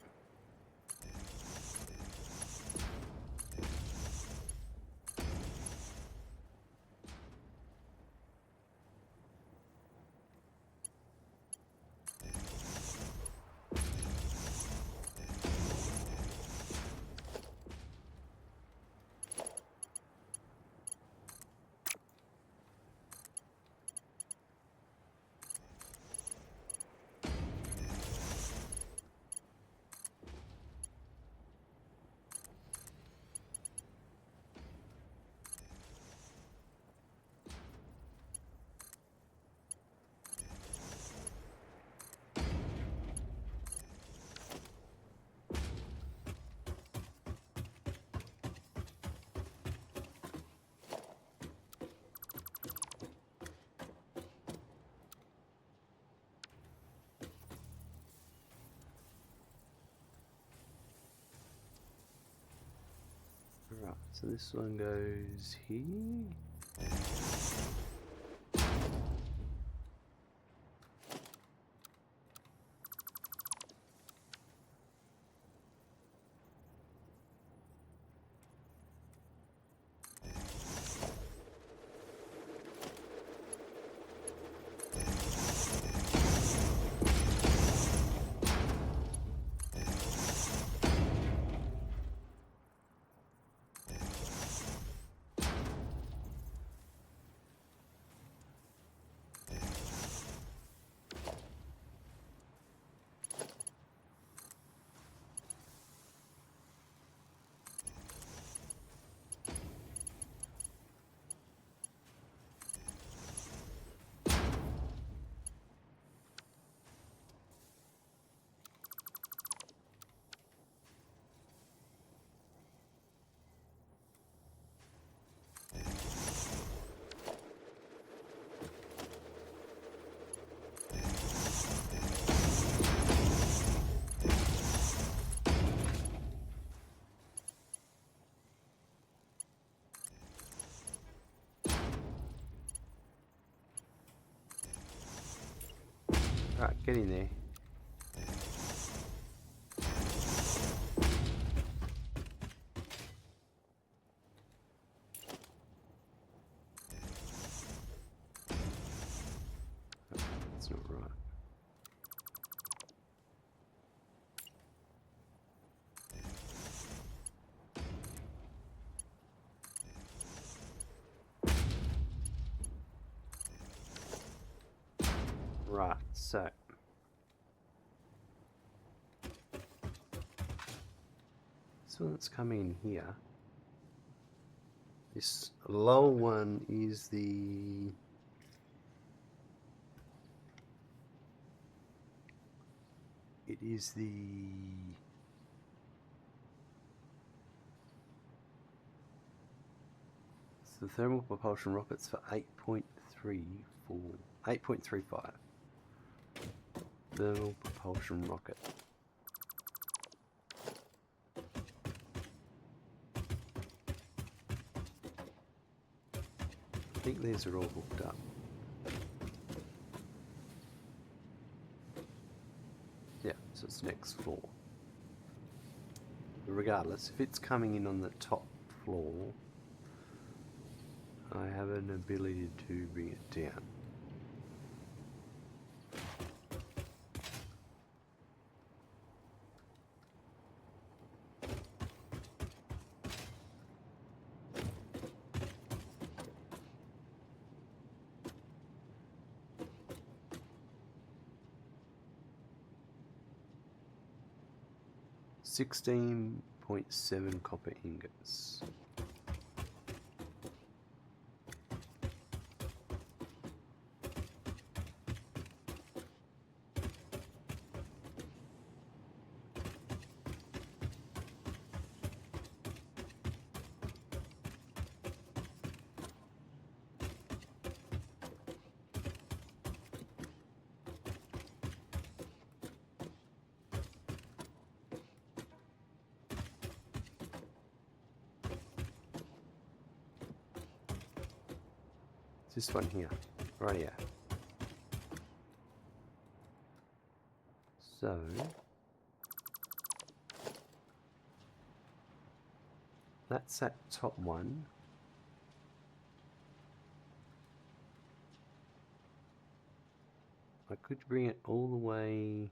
Right, so this one goes here. getting there. That's not right. Right, so this one that's coming in here. This lower one is the it's the thermal propulsion rockets for 8.35. Thermal propulsion rocket. I think these are all hooked up. Yeah, so it's next floor. But regardless, if it's coming in on the top floor, I have an ability to bring it down. $16.7 copper ingots. This one here, right here. So that's that top one. I could bring it all the way.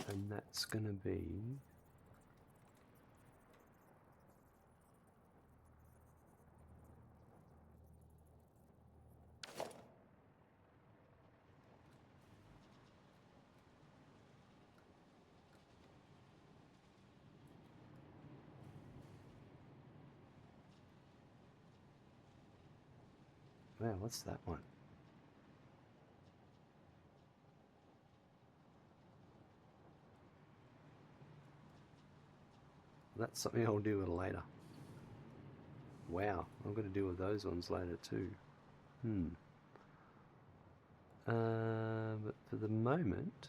And that's going to be wow, what's that one? That's something I'll do with later. Wow, I'm going to deal with those ones later too. But for the moment,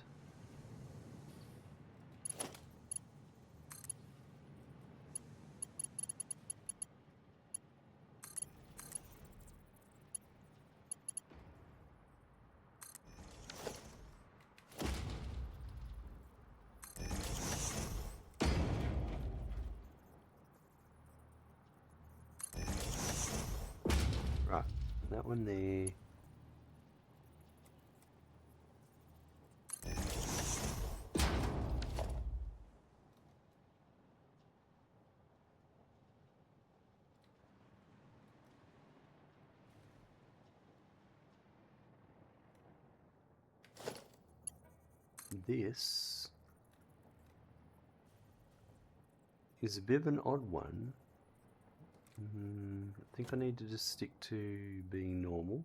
right, that one there. This is a bit of an odd one. I think I need to just stick to being normal.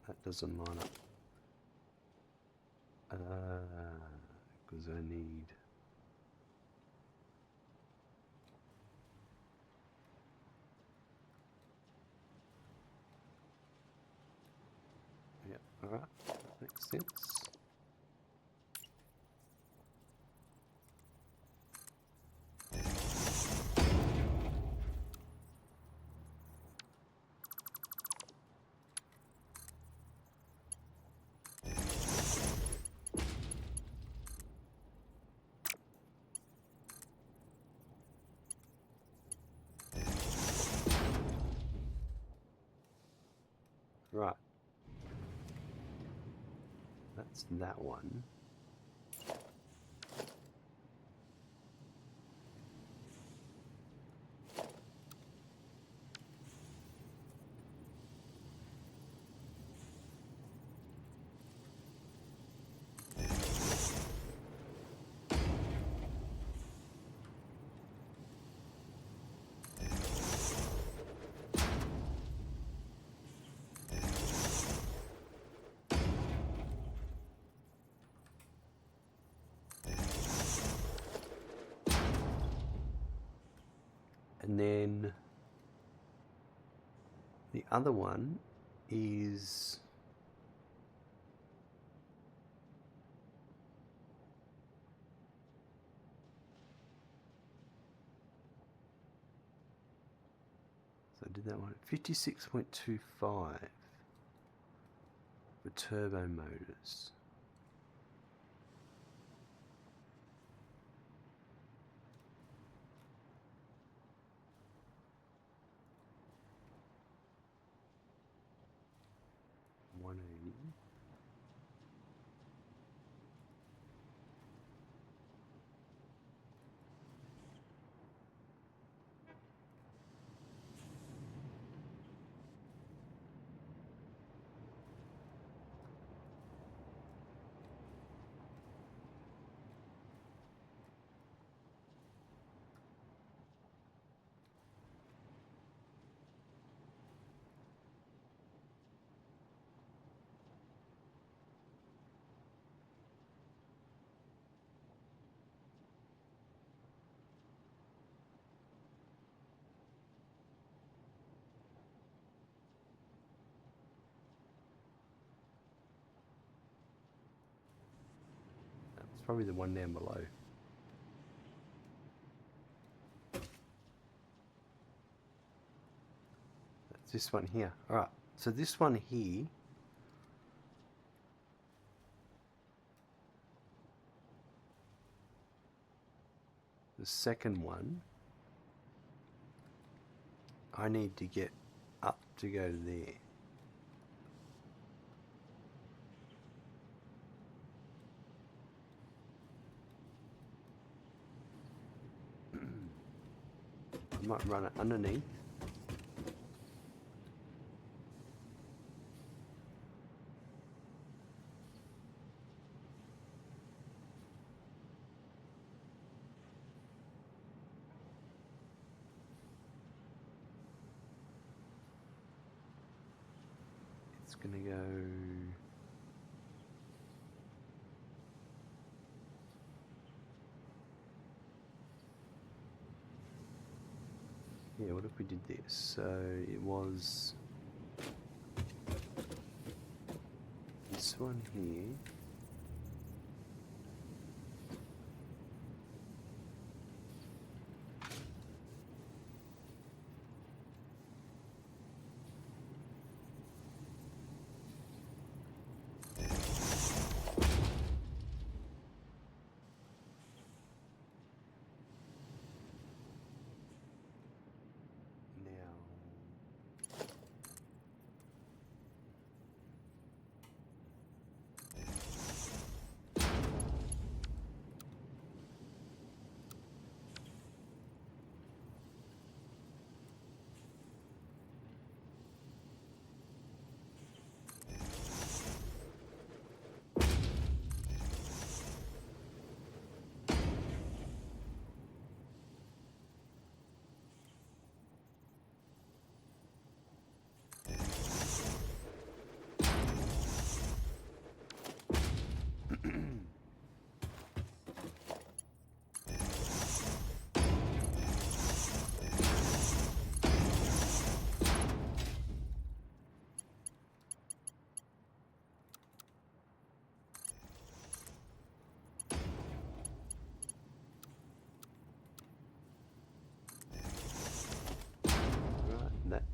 That doesn't line up. Because I need... Yep, alright, makes sense. Right. That's that one. And then the other one is so I did that one at 56.25 for turbo motors. That's probably the one down below. That's this one here. Alright, so this one here the second one, I need to get up to go to there. I might run it underneath. It's gonna go... Yeah, what if we did this? So it was this one here. Now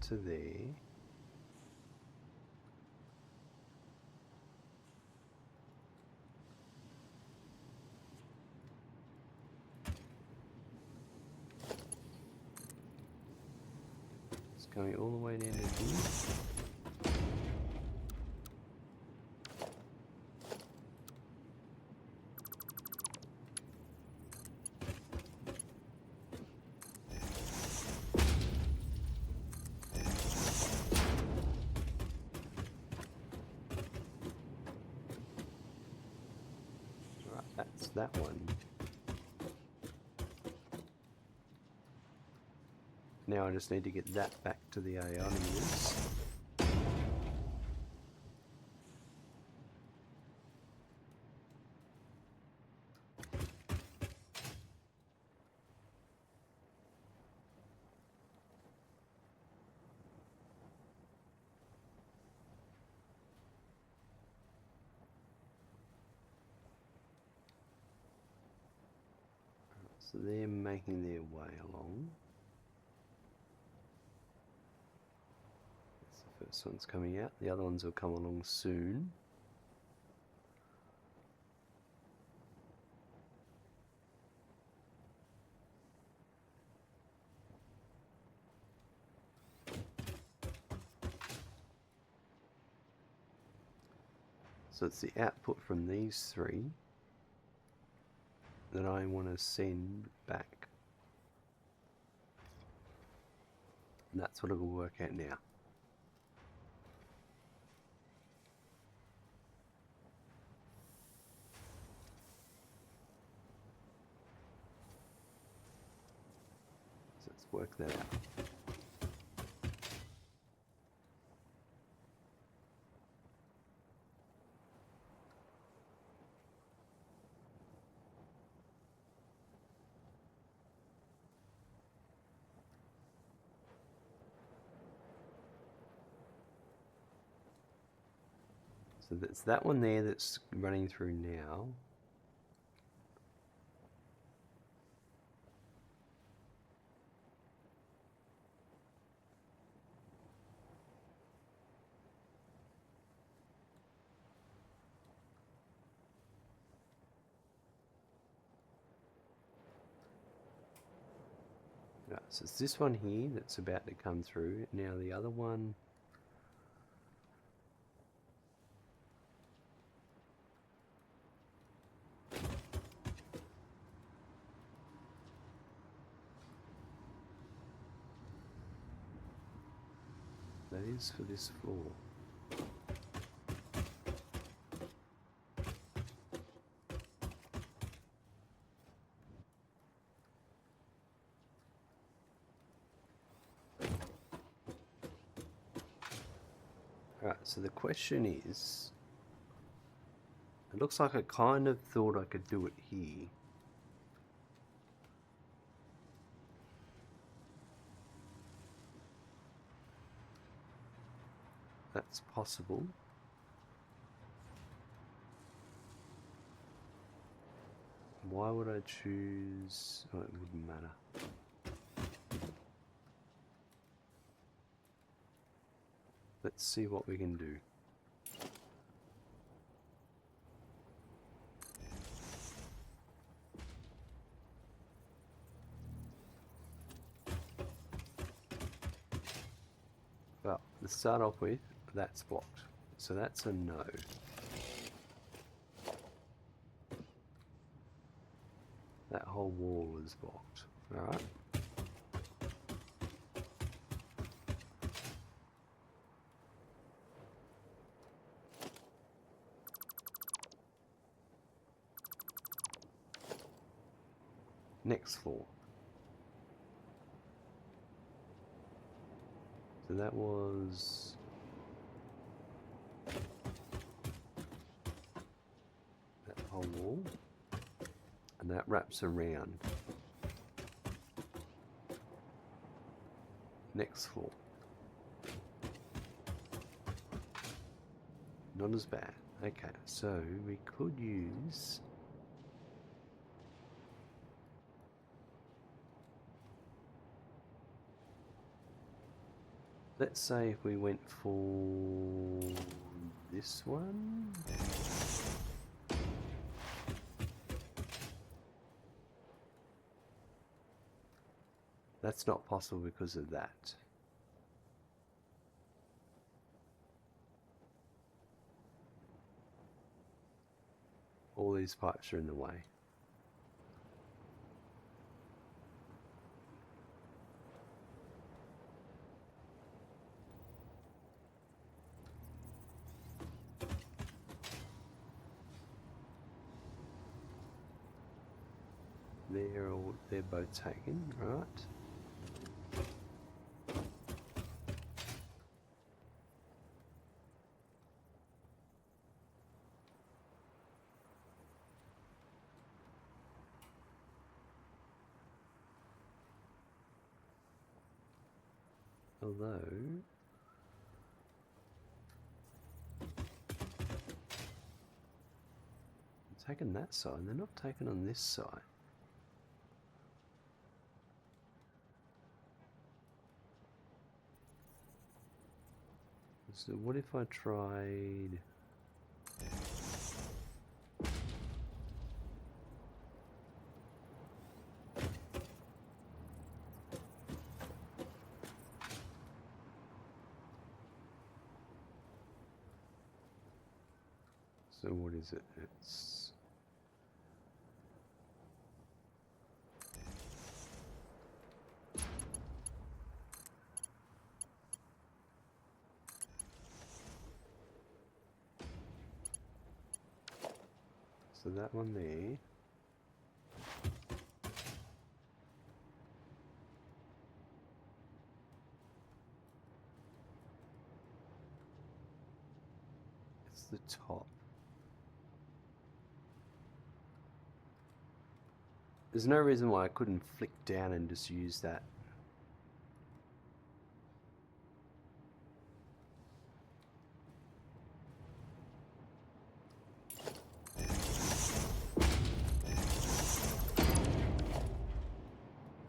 to there. It's going all the way down to here. That's that one. Now I just need to get that back to the ionometers. So they're making their way along. That's the first one's coming out. The other ones will come along soon. So it's the output from these three that I want to send back. And that's what it will work out now. So let's work that out. So that's that one there that's running through now. Right, so it's this one here that's about to come through. Now the other one, that is for this floor. Alright, so the question is, it looks like I kind of thought I could do it here. That's possible. Why would I choose? Oh, it wouldn't matter. Let's see what we can do. Well, to start off with, that's blocked. So that's a no. That whole wall is blocked. Alright. Next floor. So that was that whole wall, and that wraps around. Next floor. Not as bad. Okay, so we could use Let's say if we went for this one. That's not possible because of that. All these pipes are in the way. They're both taken, right? Although they're taking that side, they're not taken on this side. So what if I tried... So what is it? It's... So that one there. It's the top. There's no reason why I couldn't flick down and just use that.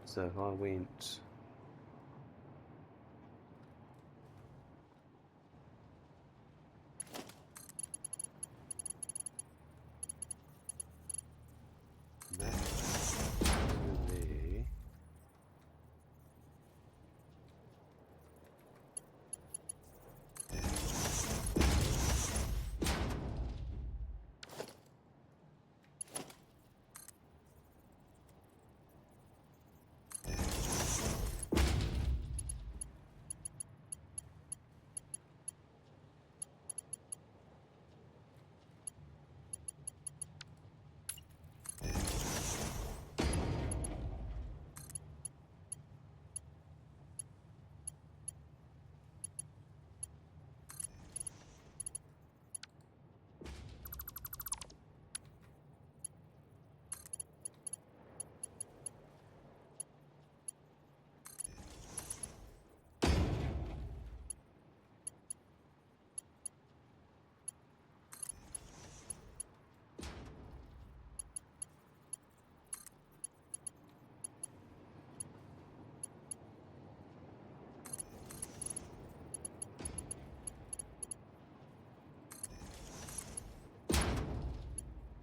So if I went... that to there.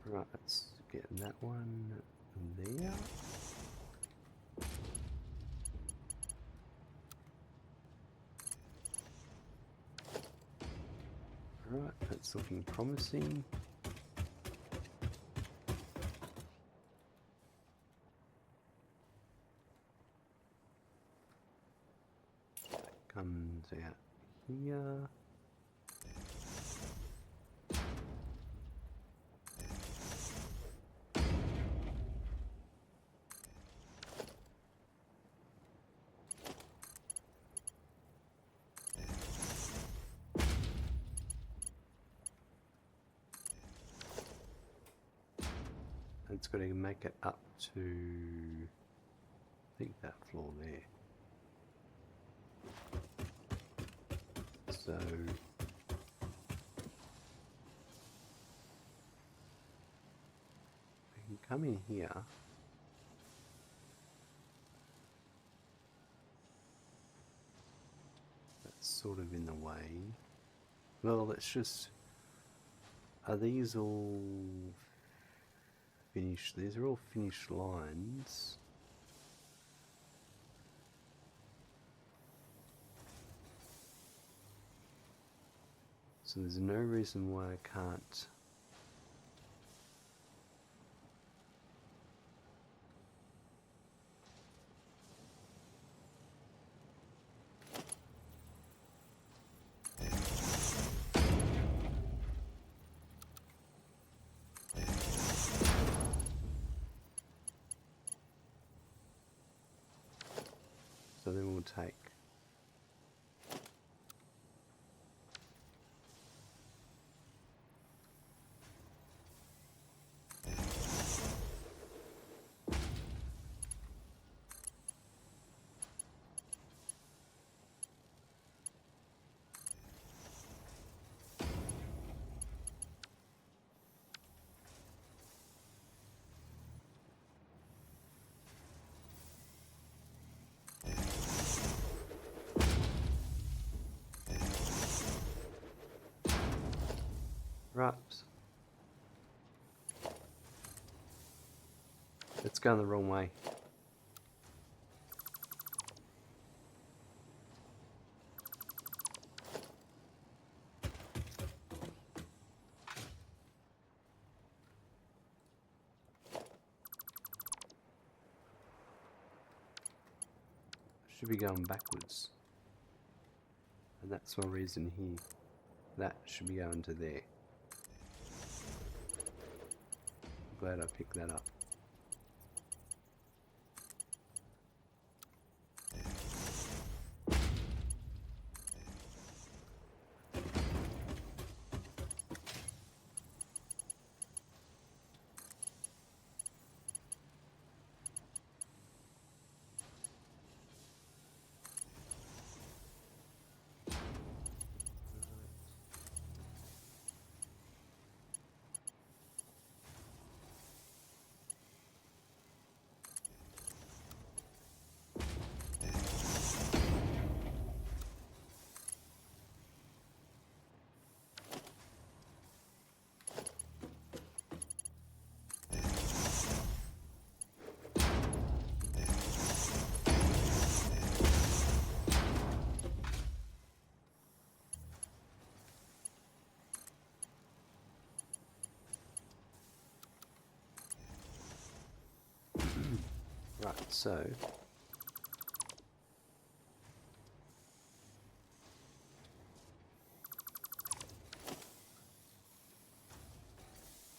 Right, let's get that one there. Right, that's looking promising. That comes out here. It's got to make it up to, I think, that floor there. So we can come in here. That's sort of in the way. Well, let's just... Are these all finished? These are all finished lines. So there's no reason why I can't... So then we'll take right. It's going the wrong way. Should be going backwards. And that's my reason here. That should be going to there. Glad I picked that up. Right, so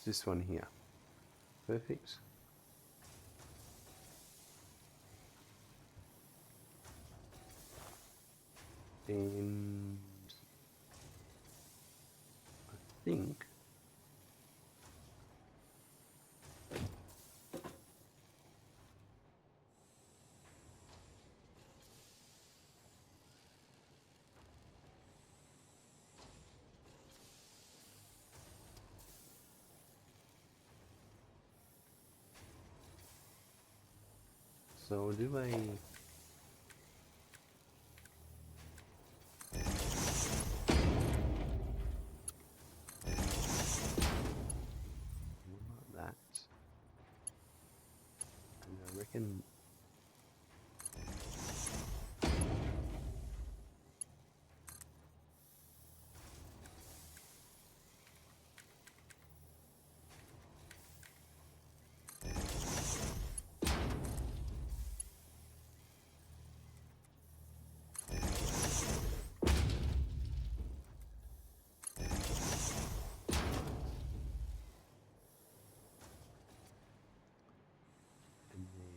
this one here. Perfect. And I think so I'll do a like that, and I reckon and then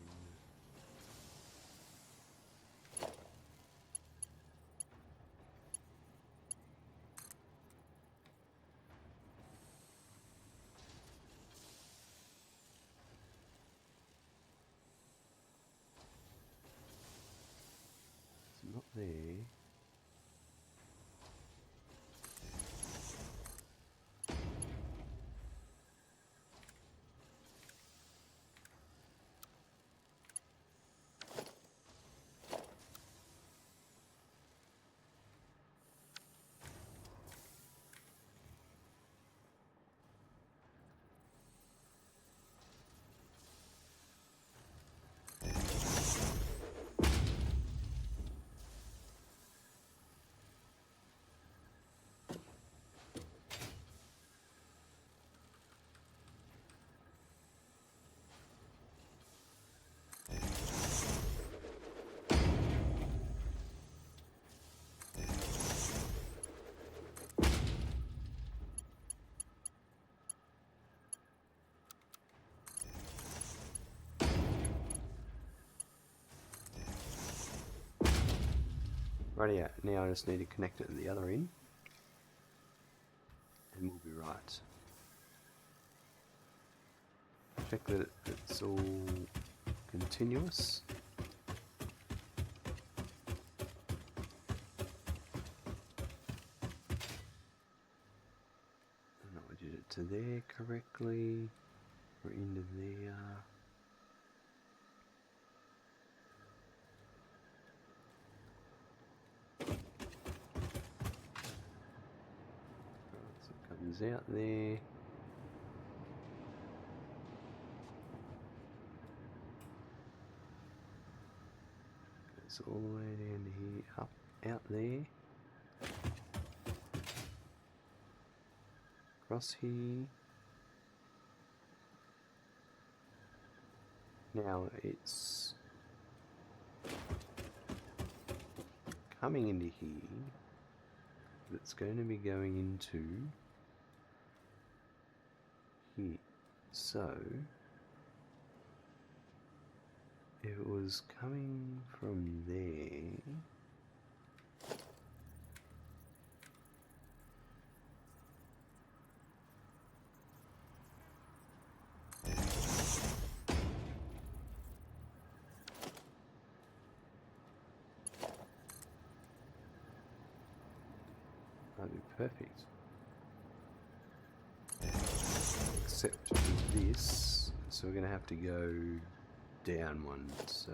Rightio, now I just need to connect it at the other end and we'll be right. Check that it's all continuous. And I did it to there correctly. We're into there. So it comes out there. Goes all the way down to here, up, out there. Across here. Now it's coming into here. It's going to be going into here. So it was coming from there. That'd be perfect. Except with this, so we're going to have to go down one, so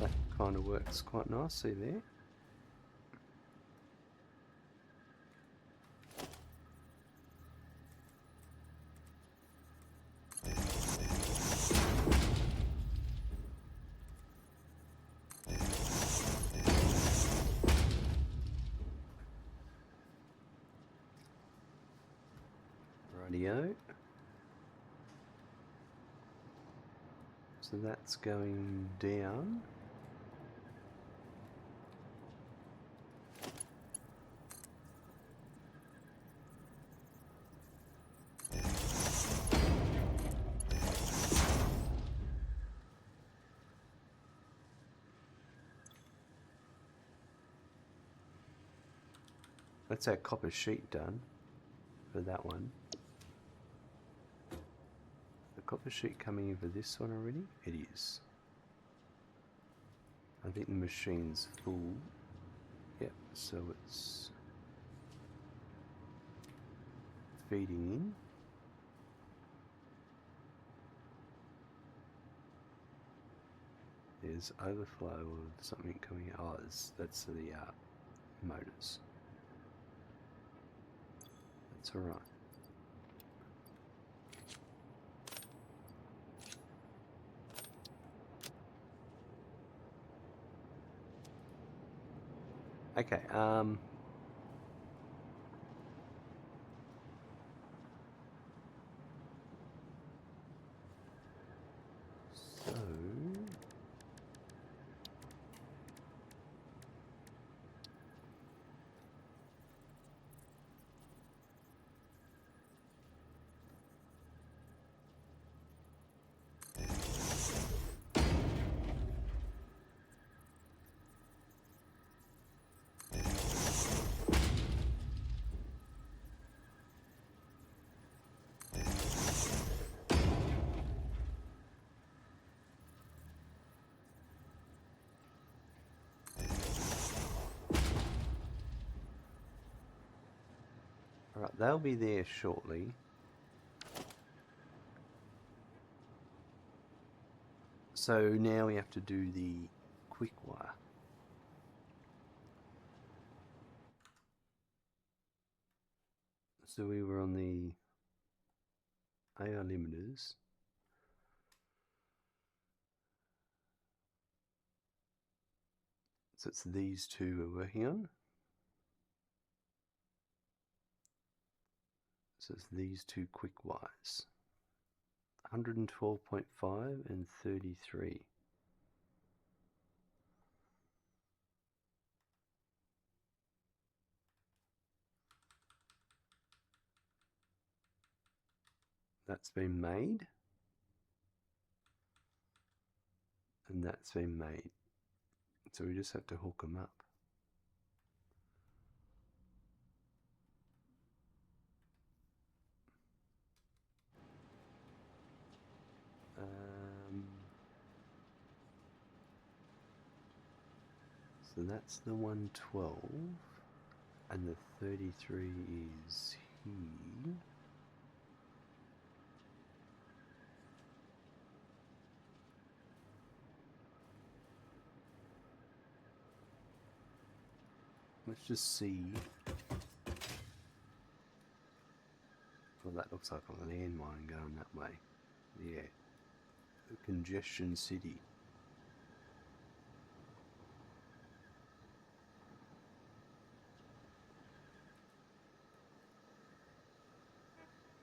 that kind of works quite nicely there. Rightio. So that's going down. That's our copper sheet done for that one. The copper sheet coming in for this one already? It is. I think the machine's full. Yep, so it's feeding in. There's overflow of something coming out. Oh, that's the motors. That's alright. Okay, so alright, they'll be there shortly. So now we have to do the quick wire. So we were on the AR limiters. So it's these two we're working on. So it's these two quick wires. 112.5 and 33. That's been made. And that's been made. So we just have to hook them up. So that's the 112, and the 33 is here. Let's just see. Well, that looks like a landmine going that way. Yeah. The Congestion City.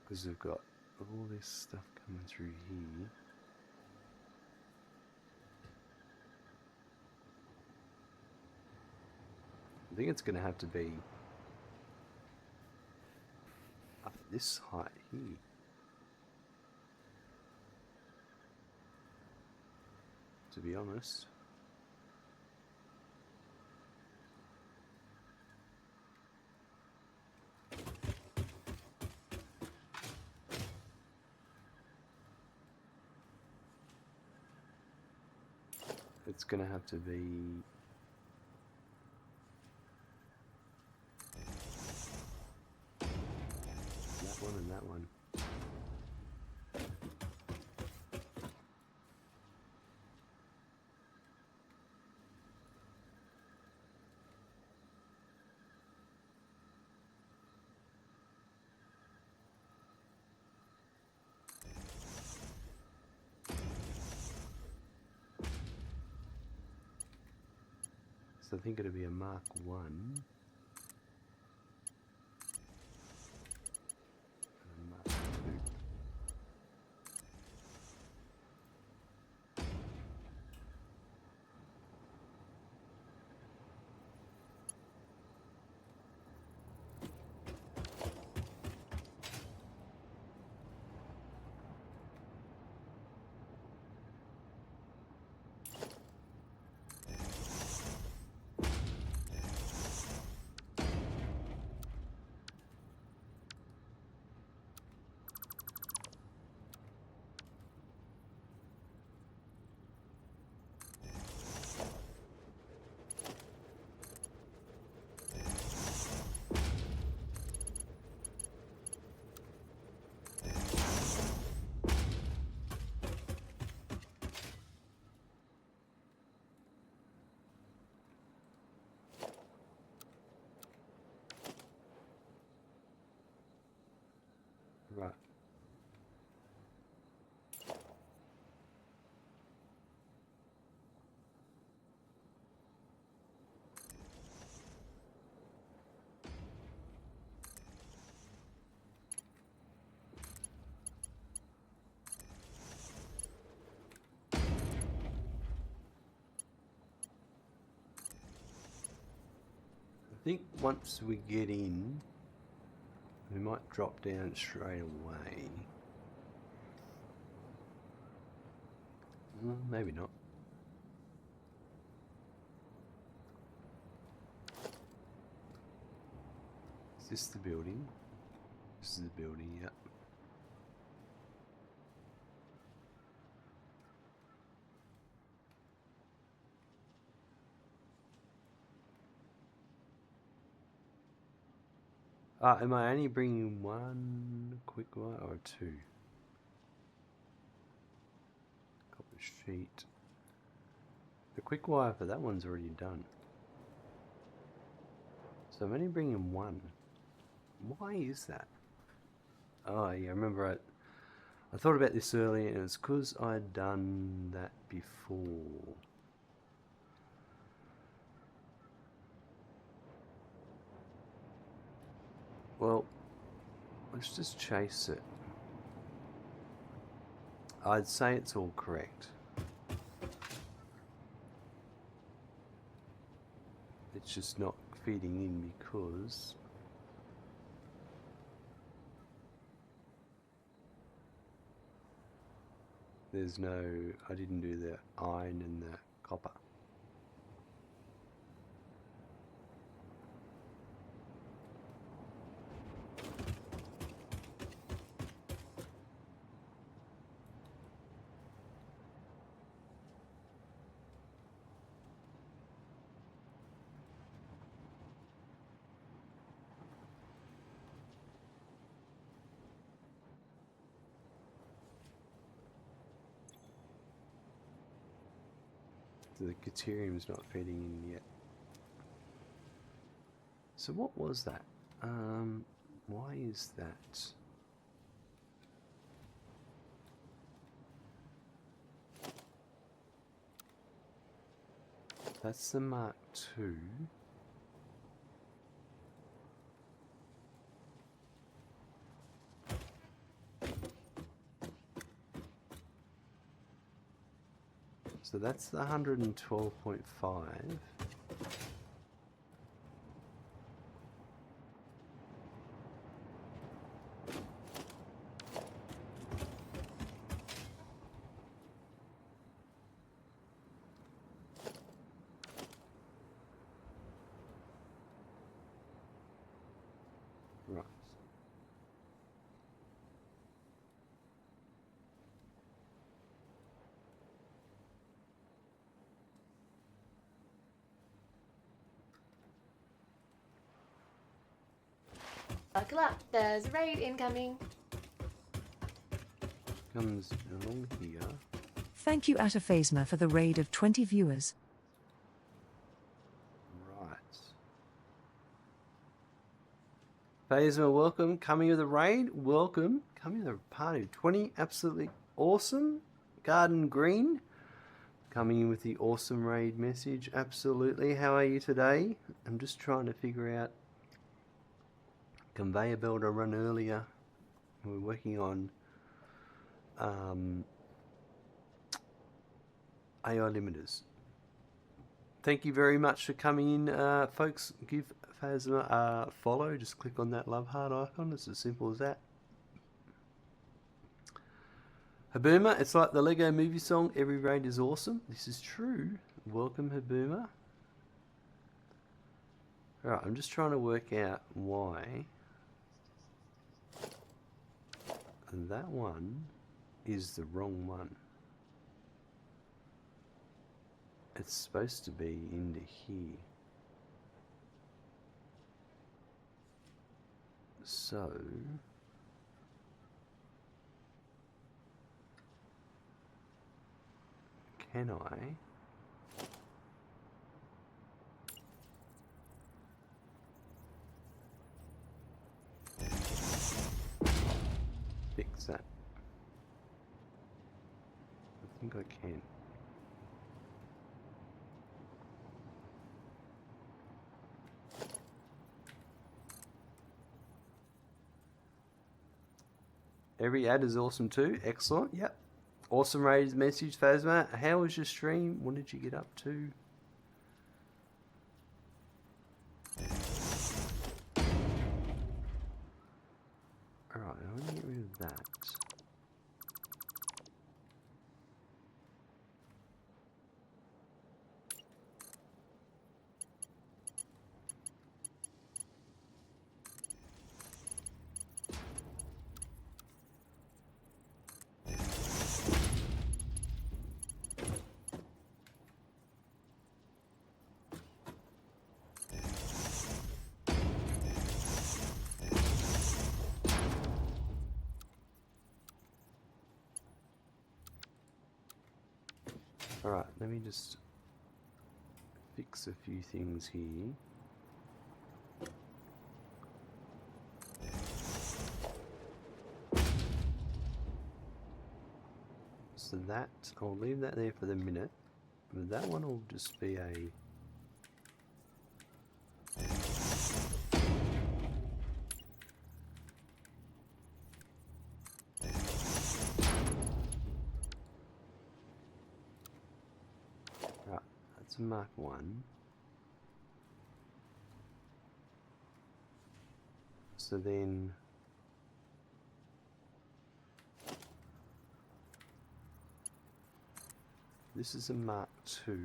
Because they've got all this stuff coming through here. I think it's going to have to be up this height here. To be honest. It's going to have to be that one and that one. So I think it'll be a Mark 1. And a Mark 2. Right. I think once we get in, we might drop down straight away. Well, maybe not. Is this the building? This is the building, yep. Am I only bringing one quick wire or two? Copper sheet. The quick wire for that one's already done. So I'm only bringing one. Why is that? Oh yeah, I remember I thought about this earlier and it's because I'd done that before. Well, Let's just chase it. I'd say it's all correct. It's just not feeding in because there's no, I didn't do the iron and the copper. The deuterium's not feeding in yet. So what was that? Why is that? That's the Mark II. So that's the 112.5. Right. Buckle up, there's a raid incoming. Comes along here. Thank you, Ataphasma, for the raid of 20 viewers. Right. Phasma, welcome. Coming with a raid, welcome. Coming with a party of 20, absolutely awesome. Garden Green, coming in with the awesome raid message, absolutely. How are you today? I'm just trying to figure out conveyor belt I run earlier. We're working on AI limiters. Thank you very much for coming in, folks. Give Phasma a follow. Just click on that love heart icon. It's as simple as that. Habuma, it's like the Lego movie song, every raid is awesome. This is true. Welcome, Habuma. Alright, I'm just trying to work out why that one is the wrong one. It's supposed to be into here. So can I fix that? I think I can. Every ad is awesome too. Excellent. Yep. Awesome rated message, Phasma. How was your stream? What did you get up to? Alright, I want to get rid of that. Alright, let me just fix a few things here. So that, I'll leave that there for the minute. But that one will just be a It's a Mark 1. So then this is a Mark 2.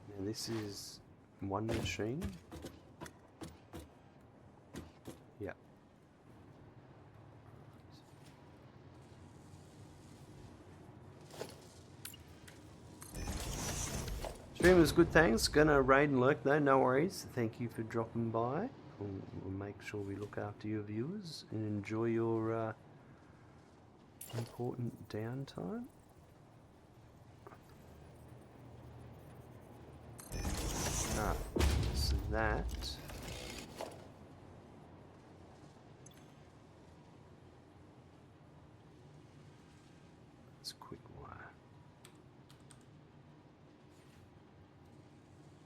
Now this is one machine. Yeah. Stream was good, thanks. Gonna raid and lurk though, no worries. Thank you for dropping by. We'll make sure we look after your viewers and enjoy your important downtime. Ah, so that's quick wire.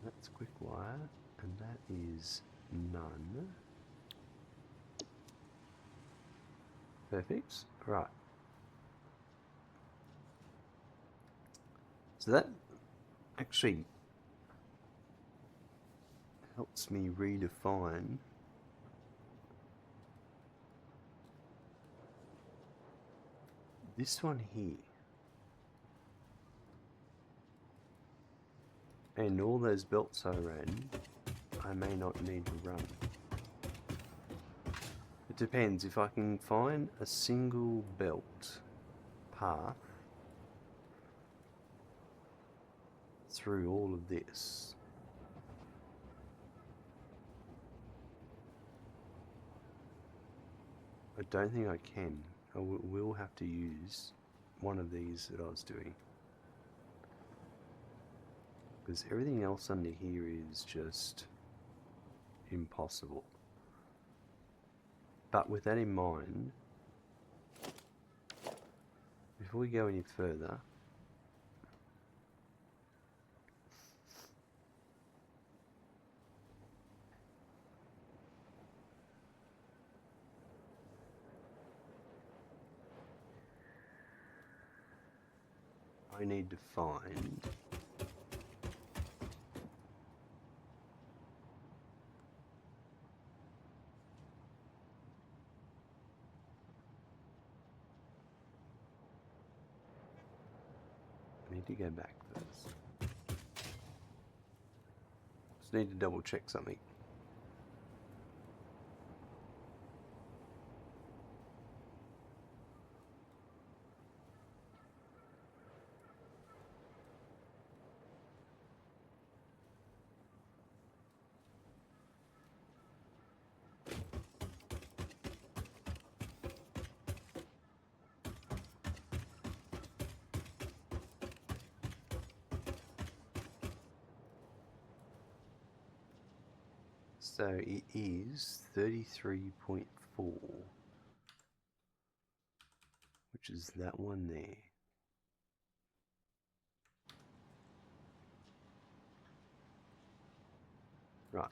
That's quick wire, and that is none. Perfect. Right. So that actually helps me redefine this one here. And all those belts I ran, I may not need to run. It depends. If I can find a single belt path through all of this, I don't think I can. I will have to use one of these that I was doing. Because everything else under here is just impossible. But with that in mind, before we go any further, I need to find to go back first. Just need to double check something. So it is 33.4, which is that one there. Right.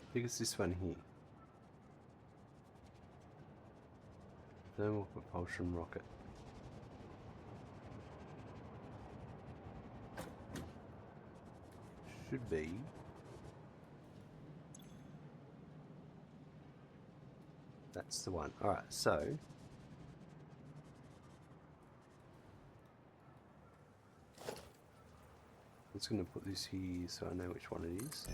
I think it's this one here. Thermal propulsion rocket. should be. That's the one. Alright, so I'm just going to put this here so I know which one it is.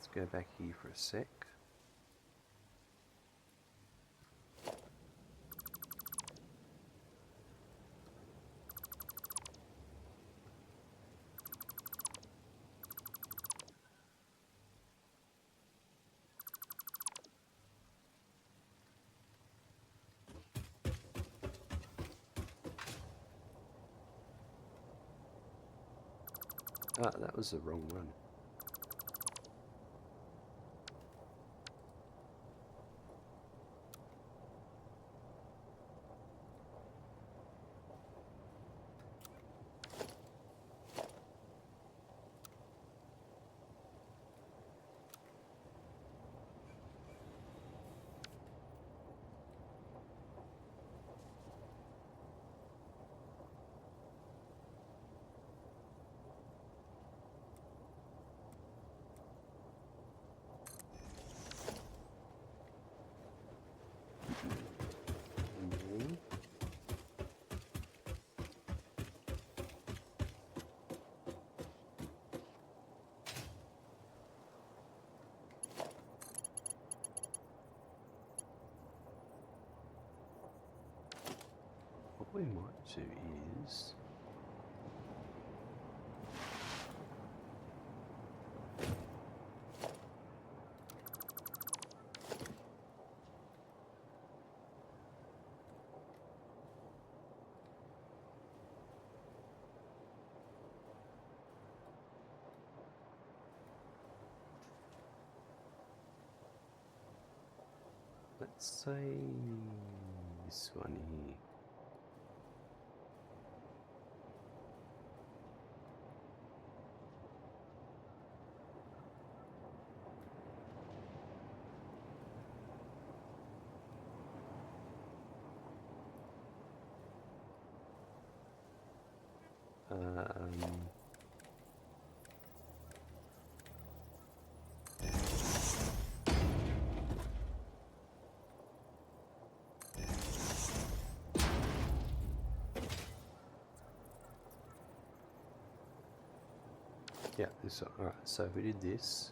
Let's go back here for a sec. Ah, that was the wrong one. What we might do is let's say this one here. Yeah, this one. Alright, so if we did this.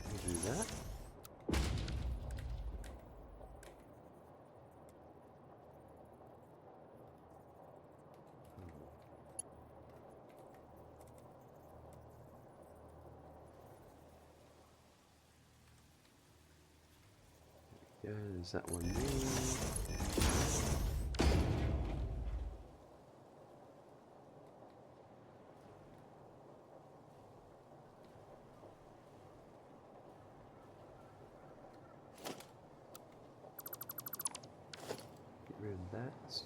We'll do that. Yeah, there's that one there. Get rid of that.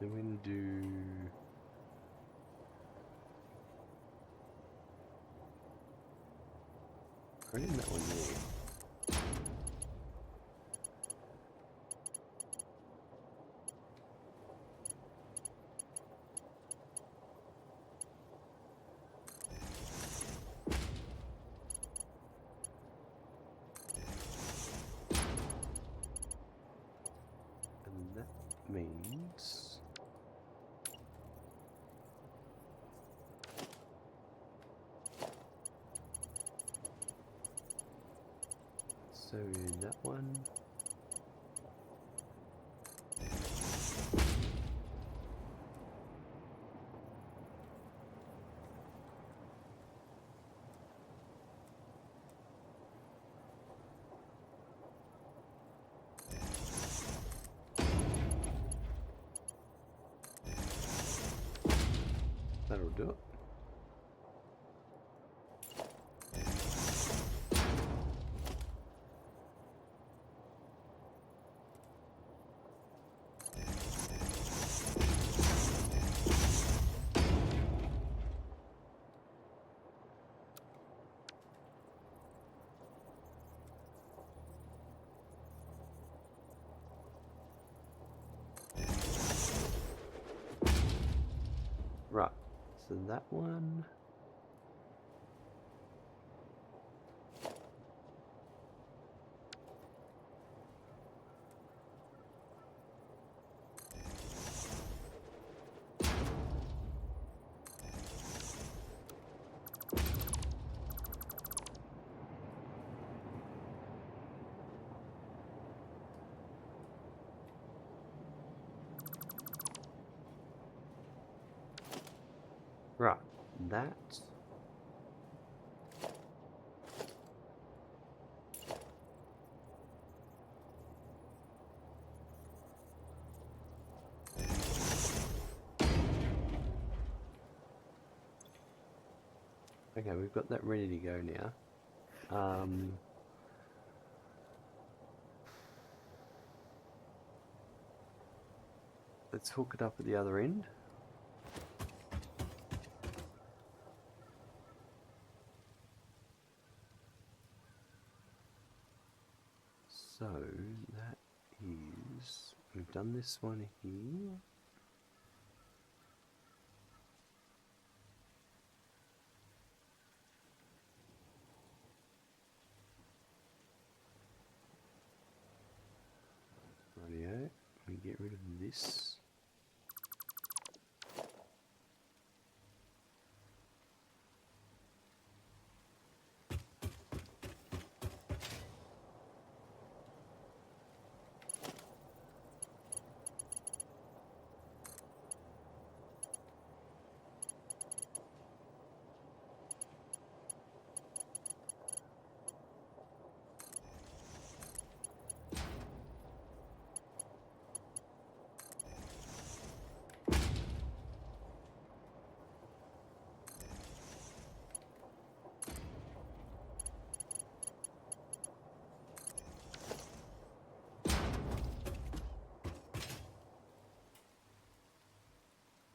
Then we can do I think that one there. So that one. That'll do it. Right, so that one. Right, that. Okay, we've got that ready to go now. Let's hook it up at the other end. So that is, we've done this one here. Rightio, we get rid of this.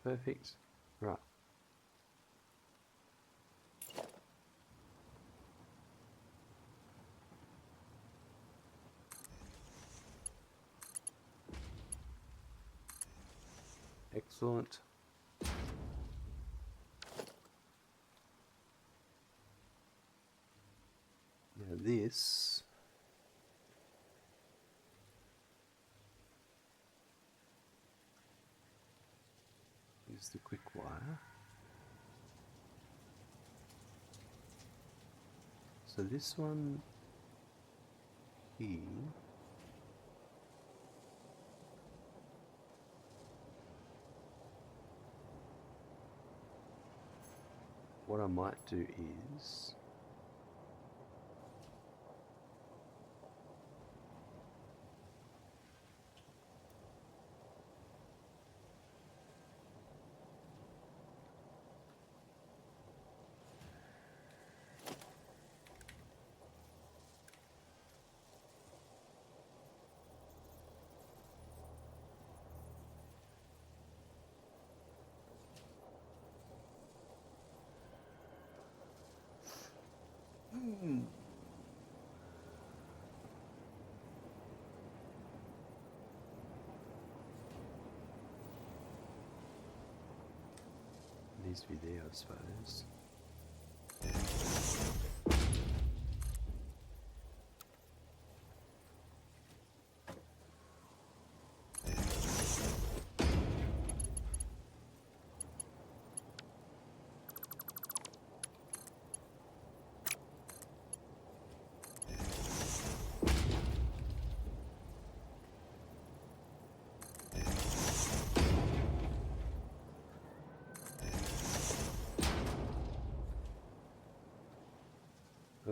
Perfect. Right. Excellent. Now this is the quick wire. So this one here what I might do is needs to be there, I suppose.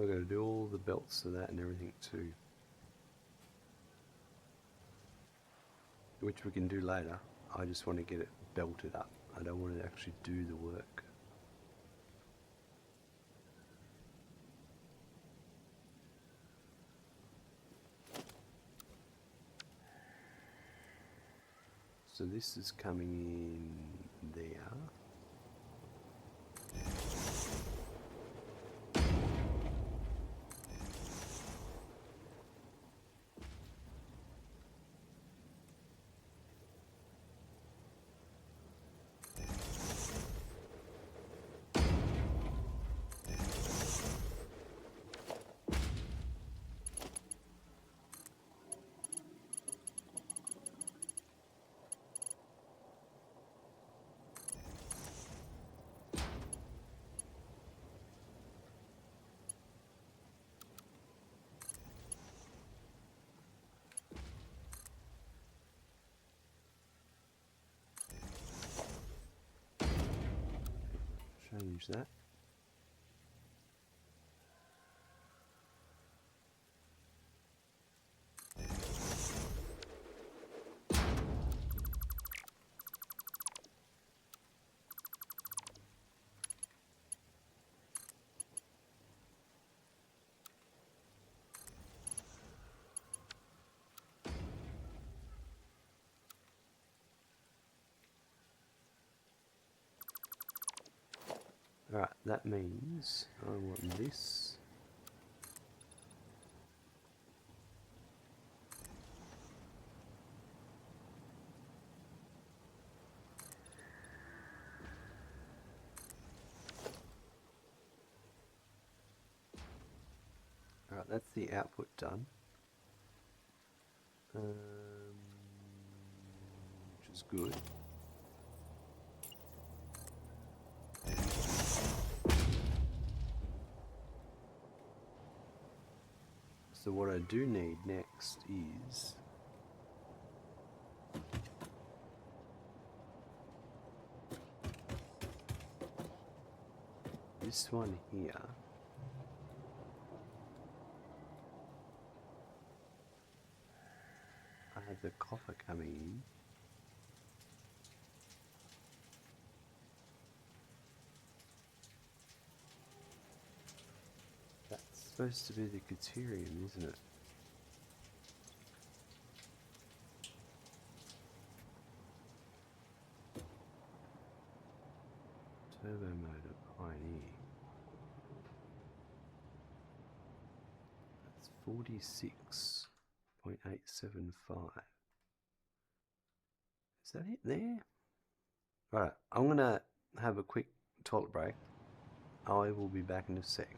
I've got to do all the belts of that and everything too. Which we can do later. I just want to get it belted up. I don't want to actually do the work. So this is coming in there. Change that. Alright, that means I want this. Alright, that's the output done. Which is good. So what I do need next is this one here. I have the copper coming in. That's supposed to be the deuterium, isn't it? Turbo motor Pioneer. That's 46.875. Is that it there? Alright, I'm gonna have a quick toilet break. I will be back in a sec.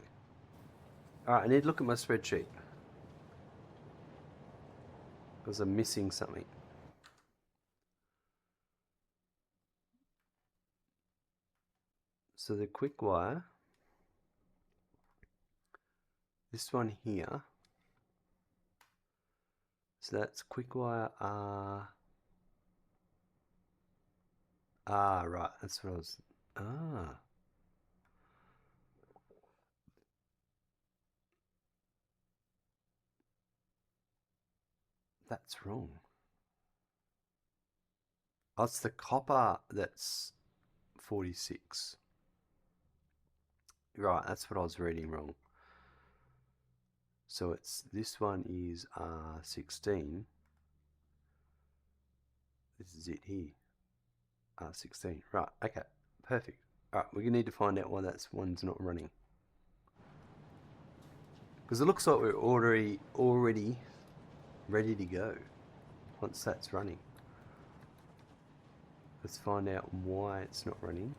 Alright, I need to look at my spreadsheet. Because I'm missing something. So the quick wire, this one here, so that's quick wire R. Right, that's what I was, that's wrong. Oh, it's the copper that's 46. Right, that's what I was reading wrong. So it's, this one is R16. This is it here. R16. Right, okay, perfect. Alright, we're going to need to find out why that one's not running. Because it looks like we're already ready to go once that's running. Let's find out why it's not running.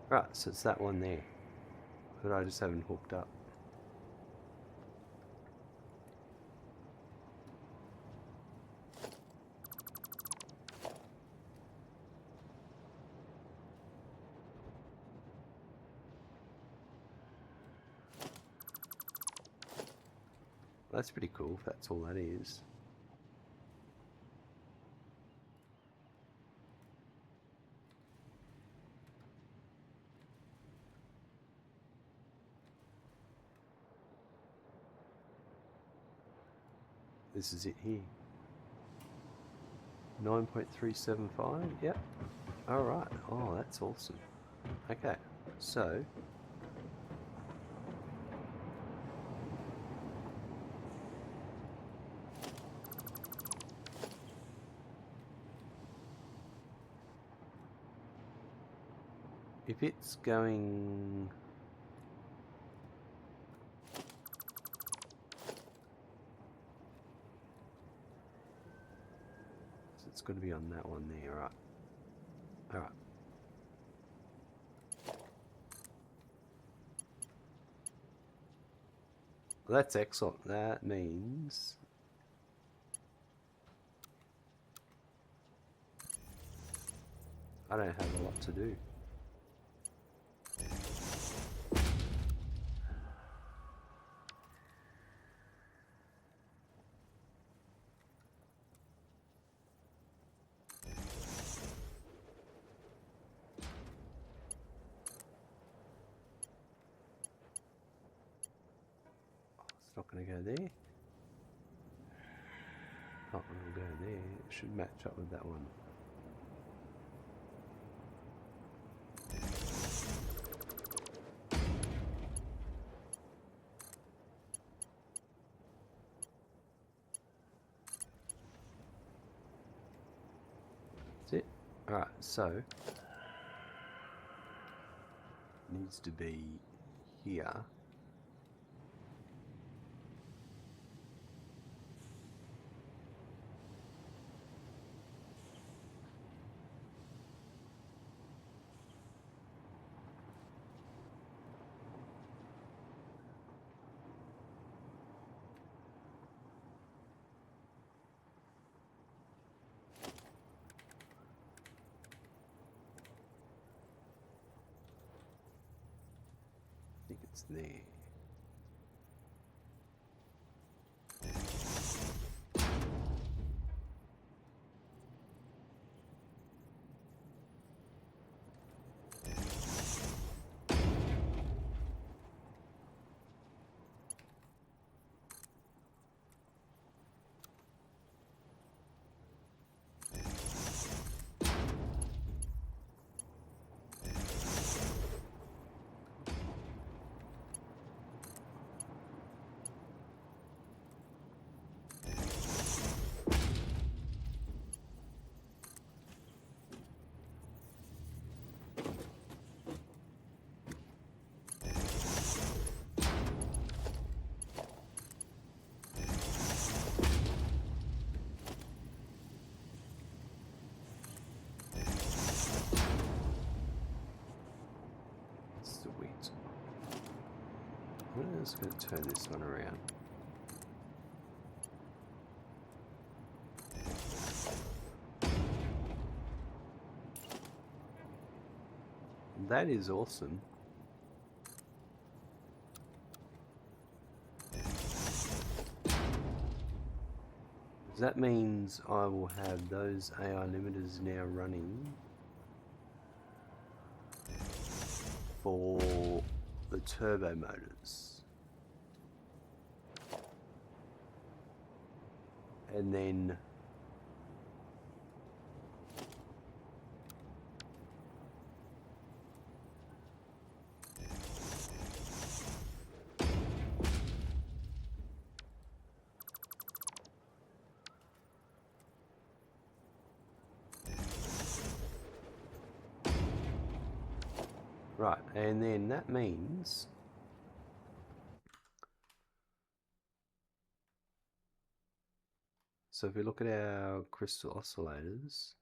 Right, so it's that one there that I just haven't hooked up. That's pretty cool if that's all that is. This is it here. 9.375, yep. Alright, oh that's awesome. Okay, so if it's going... So it's got to be on that one there, right? Alright. Well, that's excellent. That means... I don't have a lot to do. It's not going to go there. Not going to go there. It should match up with that one. That's it. Alright, so needs to be here. I think it's there. Sweet. I'm just going to turn this one around. That is awesome. That means I will have those AI limiters now running for the turbo motors. And then right, and then that means so if we look at our crystal oscillators,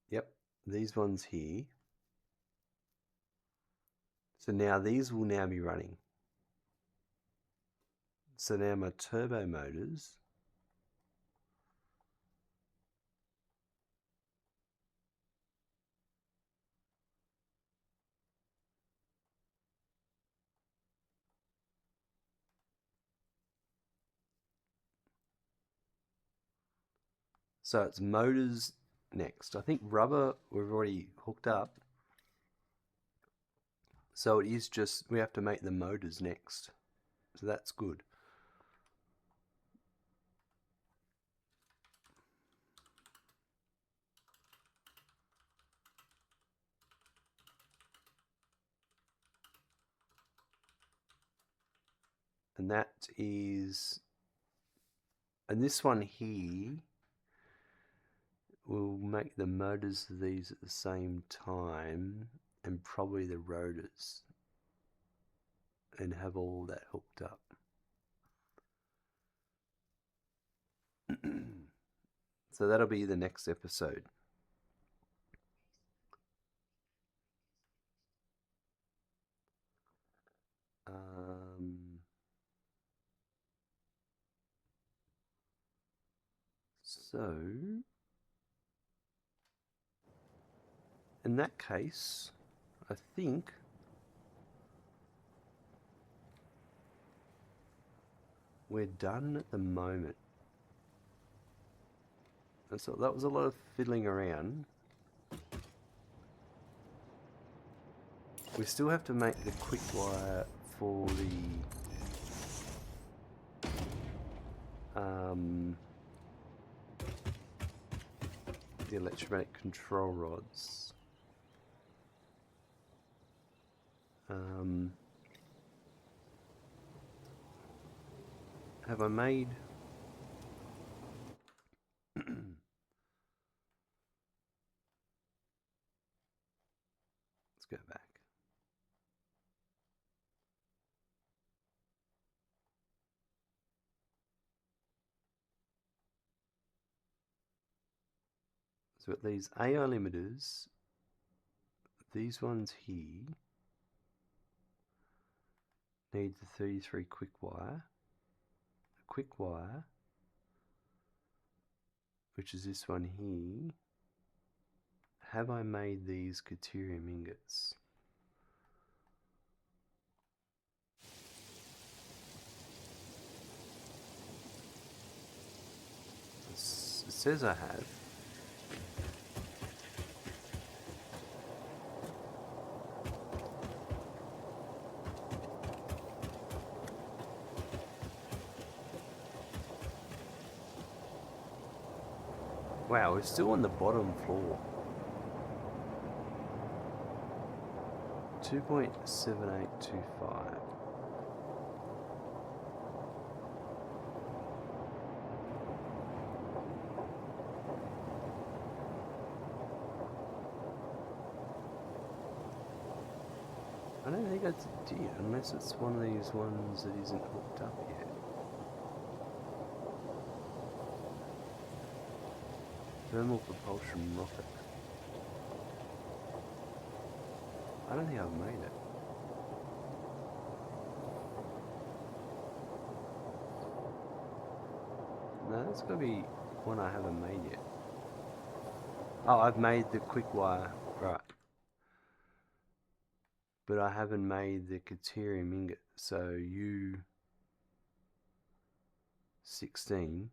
yep, these ones here. So now these will now be running. So now my turbo motors. So it's motors next. I think rubber we've already hooked up. So it is just, we have to make the motors next. So that's good. And that is, and this one here will make the motors of these at the same time, and probably the rotors, and have all that hooked up. So that'll be the next episode. So in that case, I think we're done at the moment. And so that was a lot of fiddling around. We still have to make the quick wire for the electromagnetic control rods. Have I made... Let's go back. So at these AI limiters, these ones here need the 33 quick wire, a quick wire, which is this one here. Have I made these deuterium ingots? It says I have. Wow, we're still on the bottom floor. 2.7825. I don't think that's a deer, unless it's one of these ones that isn't hooked up yet. Thermal propulsion rocket. I don't think I've made it. No, that's got to be one I haven't made yet. Oh, I've made the quick wire, right. But I haven't made the deuterium ingot, so U16.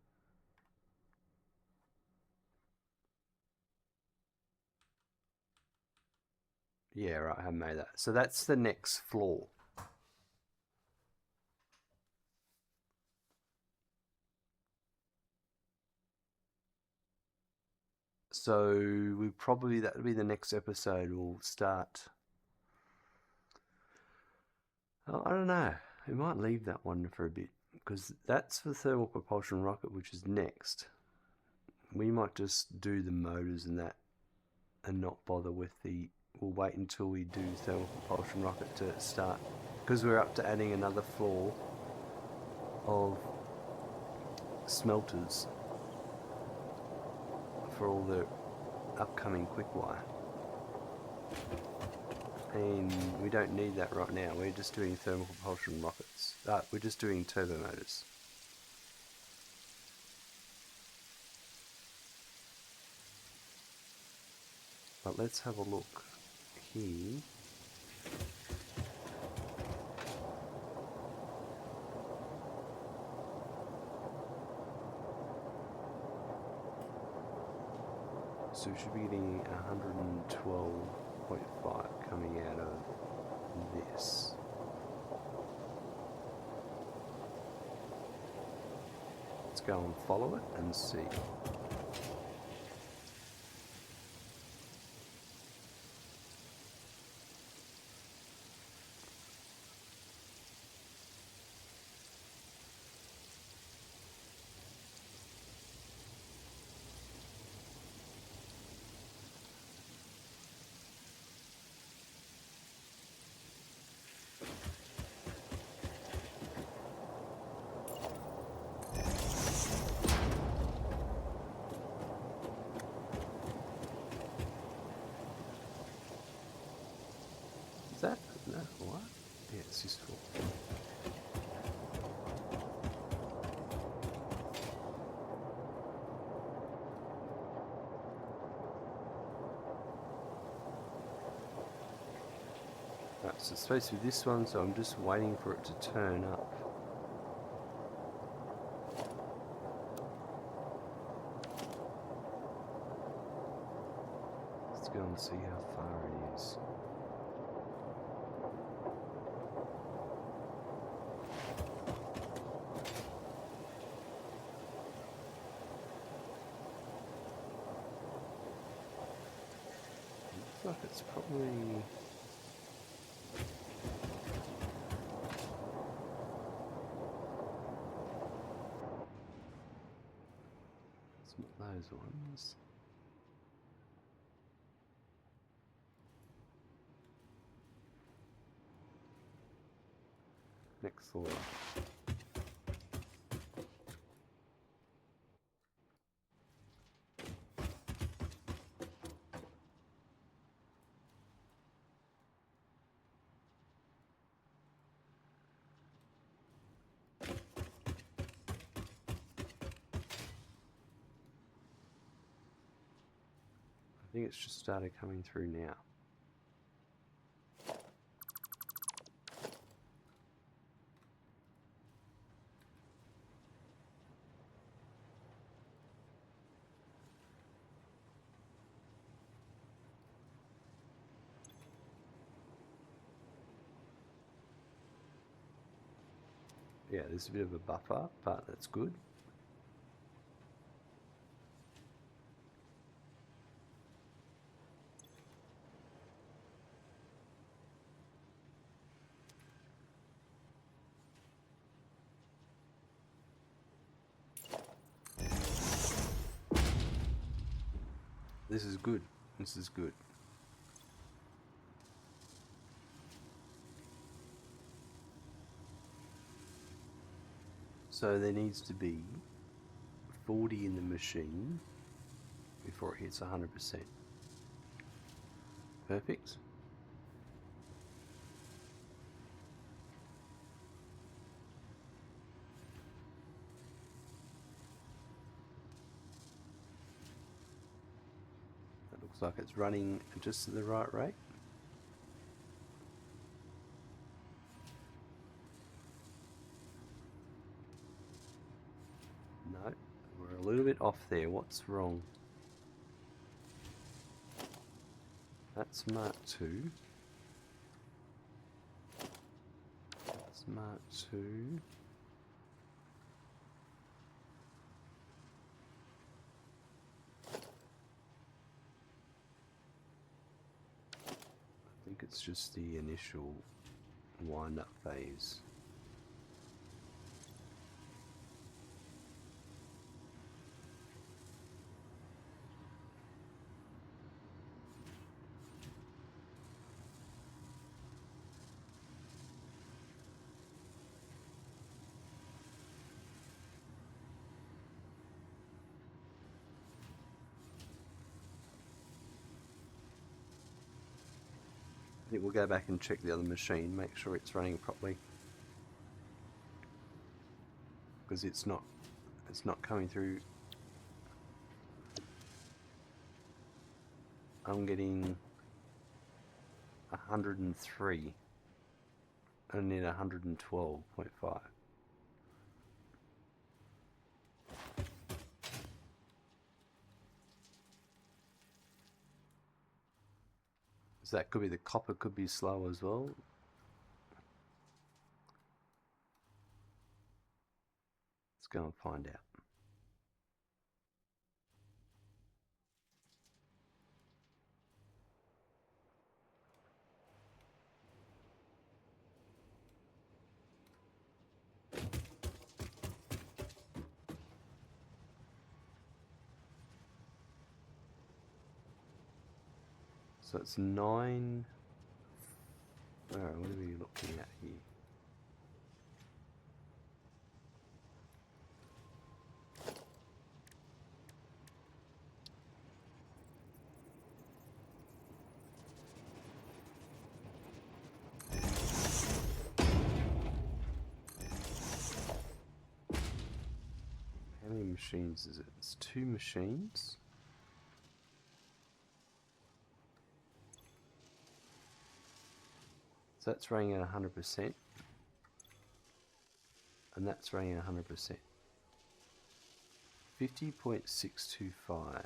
Yeah, right, I haven't made that. So that's the next floor. So we probably, that'll be the next episode. We'll start. Oh, I don't know. We might leave that one for a bit because that's the thermal propulsion rocket, which is next. We might just do the motors and that and not bother with the... We'll wait until we do thermal propulsion rocket to start, because we're up to adding another floor of smelters for all the upcoming quick wire. And we don't need that right now. We're just doing thermal propulsion rockets. We're just doing turbo motors. But let's have a look here. So we should be getting 112.5 coming out of this. Let's go and follow it and see. Is that? No, what? Yeah, it's just full. Right, so it's supposed to be this one, so I'm just waiting for it to turn up. Let's go and see how far it is. Looks like it's probably... It's not those ones. Next floor. I think it's just started coming through now. Yeah, there's a bit of a buffer, but that's good. This is good. This is good. So there needs to be 40 in the machine before it hits 100%. Perfect. That looks like it's running just at the right rate. No, we're a little bit off there. What's wrong? That's Mark 2. That's Mark 2. I think it's just the initial wind-up phase. I think we'll go back and check the other machine, make sure it's running properly. Because it's not coming through. I'm getting 103 and then 112.5. So that could be the copper could be slow as well. Let's go and find out. So it's 9. Alright, what are we looking at here? How many machines is it? It's 2 machines. So that's running at 100%. And that's running at 100%. 50.625.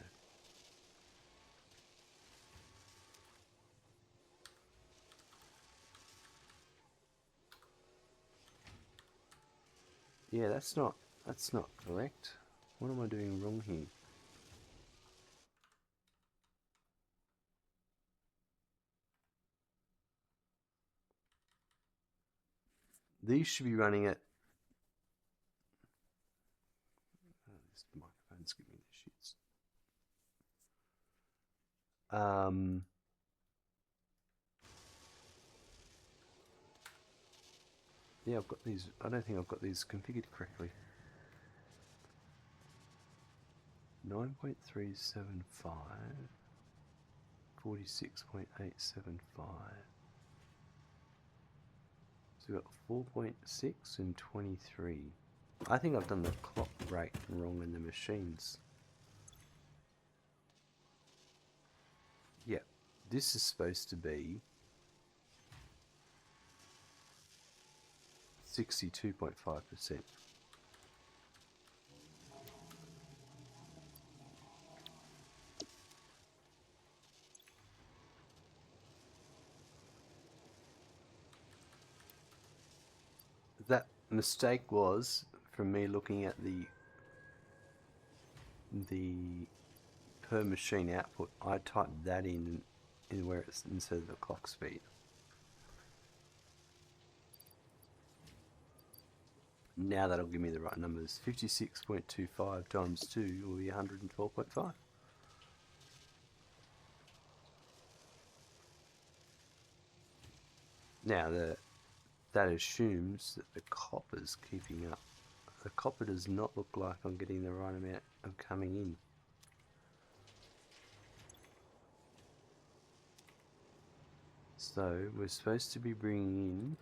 Yeah, that's not correct. What am I doing wrong here? These should be running at... Oh, this microphone's giving me the shits. Yeah, I've got these. I don't think I've got these configured correctly. 9.375, 46.875. So we've got 4.6 and 23. I think I've done the clock rate wrong in the machines. Yeah, this is supposed to be 62.5%. That mistake was from me looking at the per machine output. I typed that in where it's instead of the clock speed. Now that'll give me the right numbers. 56.25 times 2 will be 112.5. Now that assumes that the copper's keeping up. The copper does not look like I'm getting the right amount of coming in. So we're supposed to be bringing in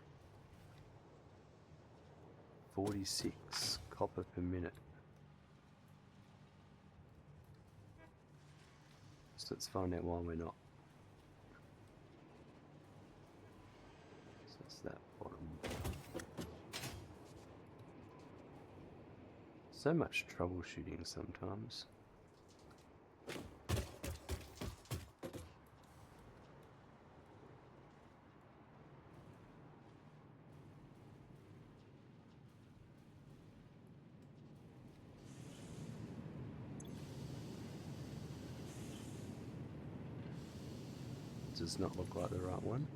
46 copper per minute. So let's find out why we're not. So that's that bottom. So much troubleshooting sometimes. Does not look like the right one.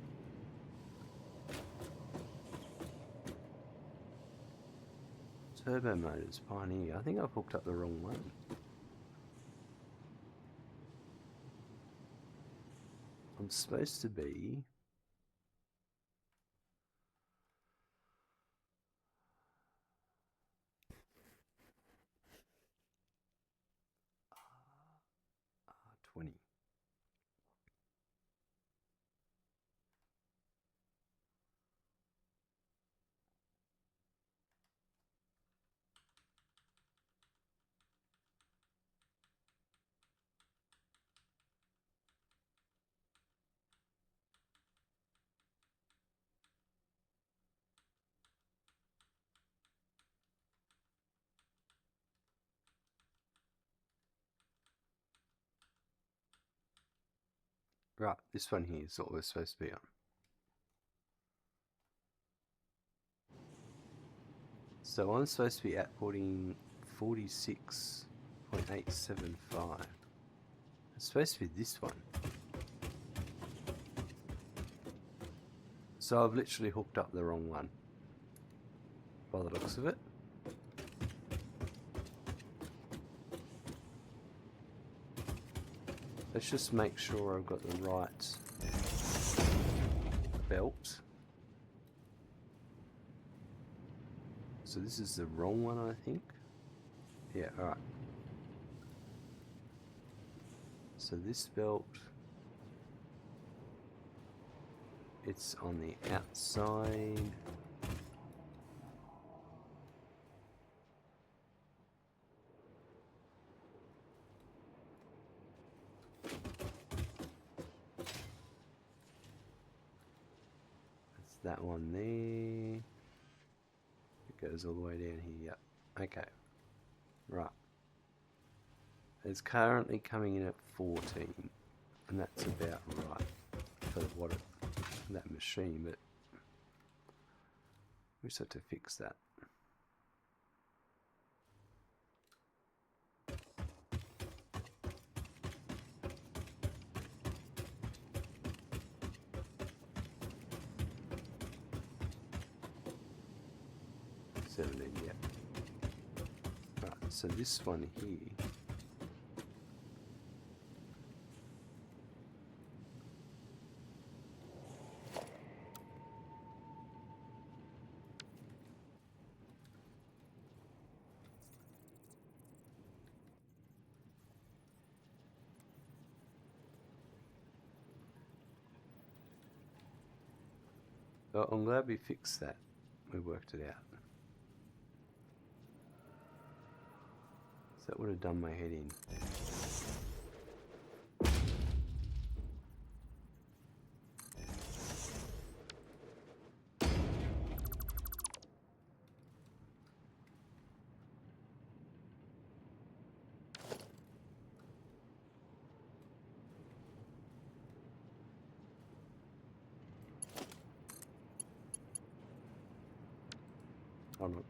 Turbo motors, Pioneer. I think I've hooked up the wrong one. I'm supposed to be... R20. Right, this one here is what we're supposed to be on. So I'm supposed to be outputting 46.875. It's supposed to be this one. So I've literally hooked up the wrong one, by the looks of it. Let's just make sure I've got the right belt. So this is the wrong one, I think. Yeah, alright. So this belt, it's on the outside. That's that one there. It goes all the way down here. Yep. Okay. Right. It's currently coming in at 14, and that's about right for what that machine, but we just have to fix that. Yeah. Right, so this one here, oh, I'm glad we fixed that. We worked it out. So that would have done my head in. Hold on.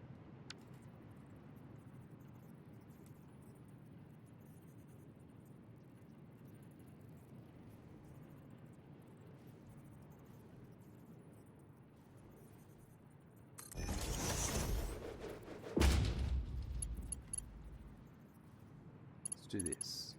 Let's do this.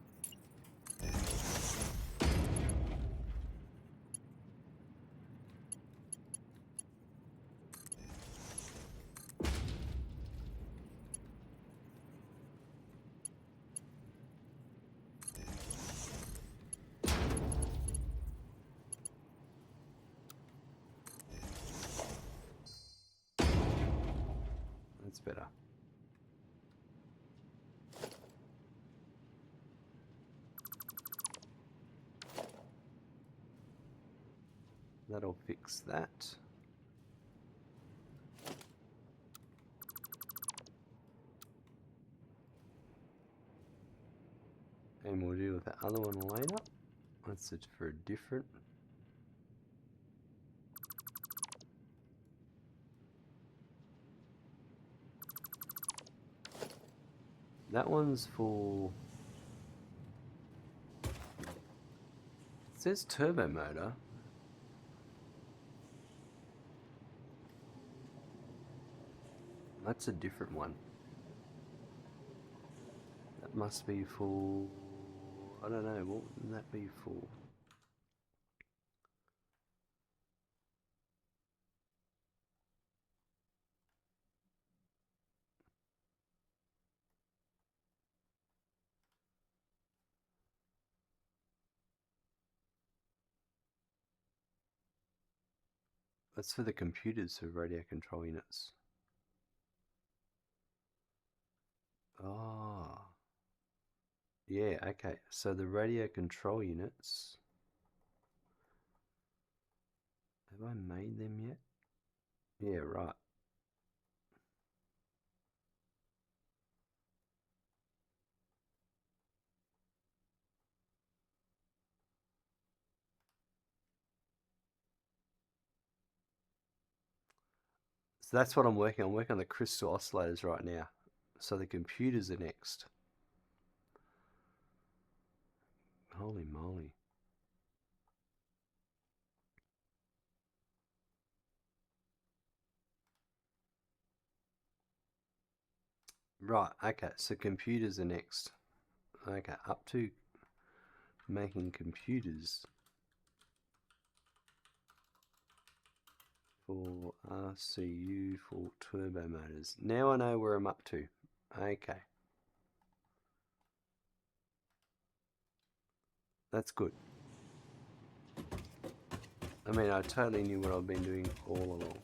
That's better. That'll fix that. And we'll deal with the other one later. That's it for a different. That one's for. It says turbo motor. That's a different one. That must be for. I don't know. What would that be for? That's for the computers for radio control units. Ah. Yeah, okay. So the radio control units. Have I made them yet? Yeah, right. So that's what I'm working on. I'm working on the crystal oscillators right now. So the computers are next. Holy moly. Right, okay, so computers are next. Okay, up to making computers for RCU for turbo motors. Now I know where I'm up to. Okay. That's good. I mean, I totally knew what I've been doing all along.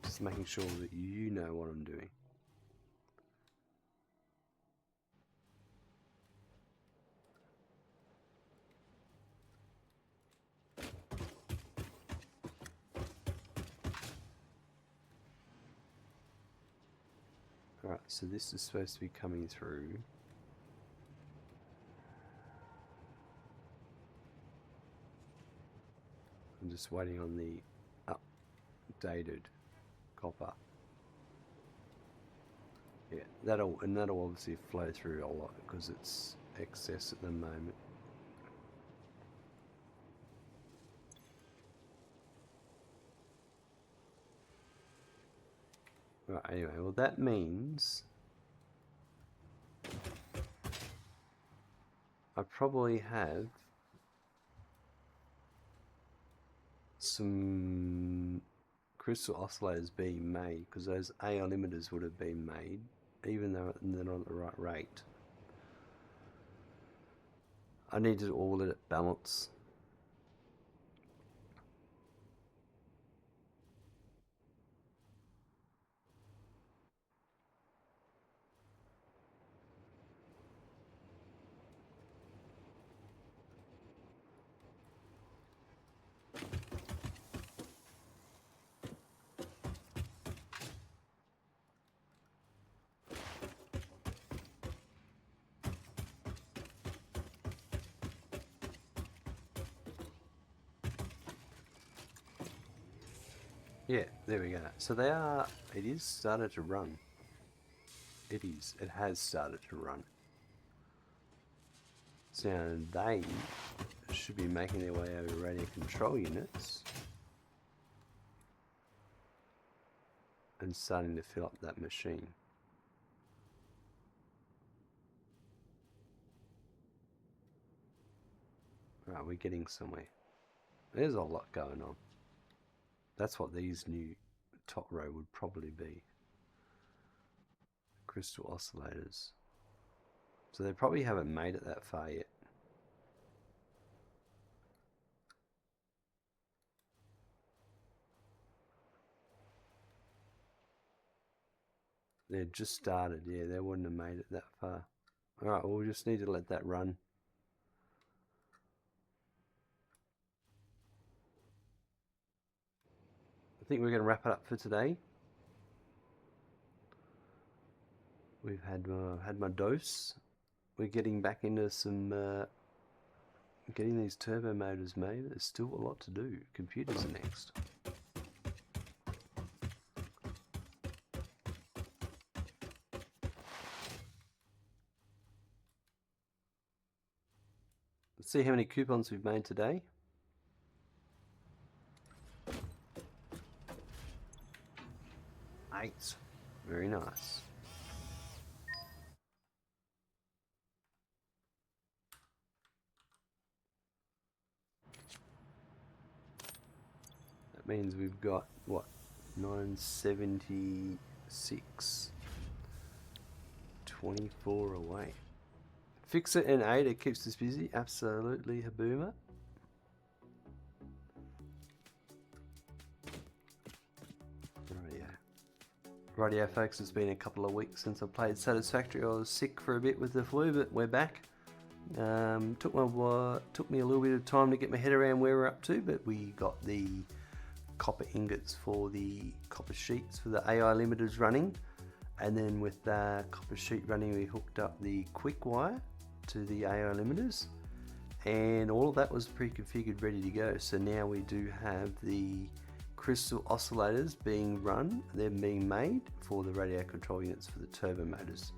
Just making sure that you know what I'm doing. Alright, so this is supposed to be coming through. I'm just waiting on the updated copper. Yeah, that'll obviously flow through a lot because it's excess at the moment. Right, anyway, well that means I probably have some crystal oscillators being made because those AI limiters would have been made even though they're not at the right rate. I need to all let it balance. Yeah, there we go. So it is started to run. It has started to run. So now they should be making their way over radio control units and starting to fill up that machine. Right, we're getting somewhere. There's a lot going on. That's what these new top row would probably be. Crystal oscillators. So they probably haven't made it that far yet. They've just started, yeah, they wouldn't have made it that far. Alright, well we just need to let that run. I think we're going to wrap it up for today. We've had my dose. We're getting back into some getting these turbo motors made. There's still a lot to do. Computers are next. Let's see how many coupons we've made today. Eight. Very nice. That means we've got, what, 976. 24 away. Fix it and 8, it keeps us busy. Absolutely, Haboomer. Rightio folks, it's been a couple of weeks since I played Satisfactory. I was sick for a bit with the flu, but we're back. Took me a little bit of time to get my head around where we're up to, but we got the copper ingots for the copper sheets for the AI limiters running, and then with the copper sheet running we hooked up the Quickwire to the AI limiters, and all of that was pre-configured ready to go. So now we do have the crystal oscillators being run. They're being made for the radio control units for the turbo motors.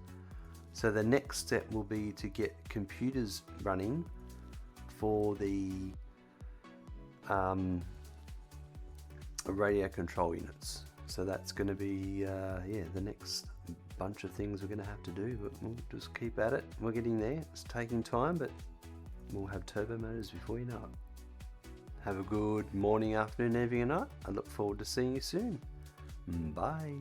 So the next step will be to get computers running for the radio control units. So that's going to be yeah, the next bunch of things we're going to have to do, but we'll just keep at it. We're getting there. It's taking time, but we'll have turbo motors before you know it. Have a good morning, afternoon, evening and night. I look forward to seeing you soon. Bye.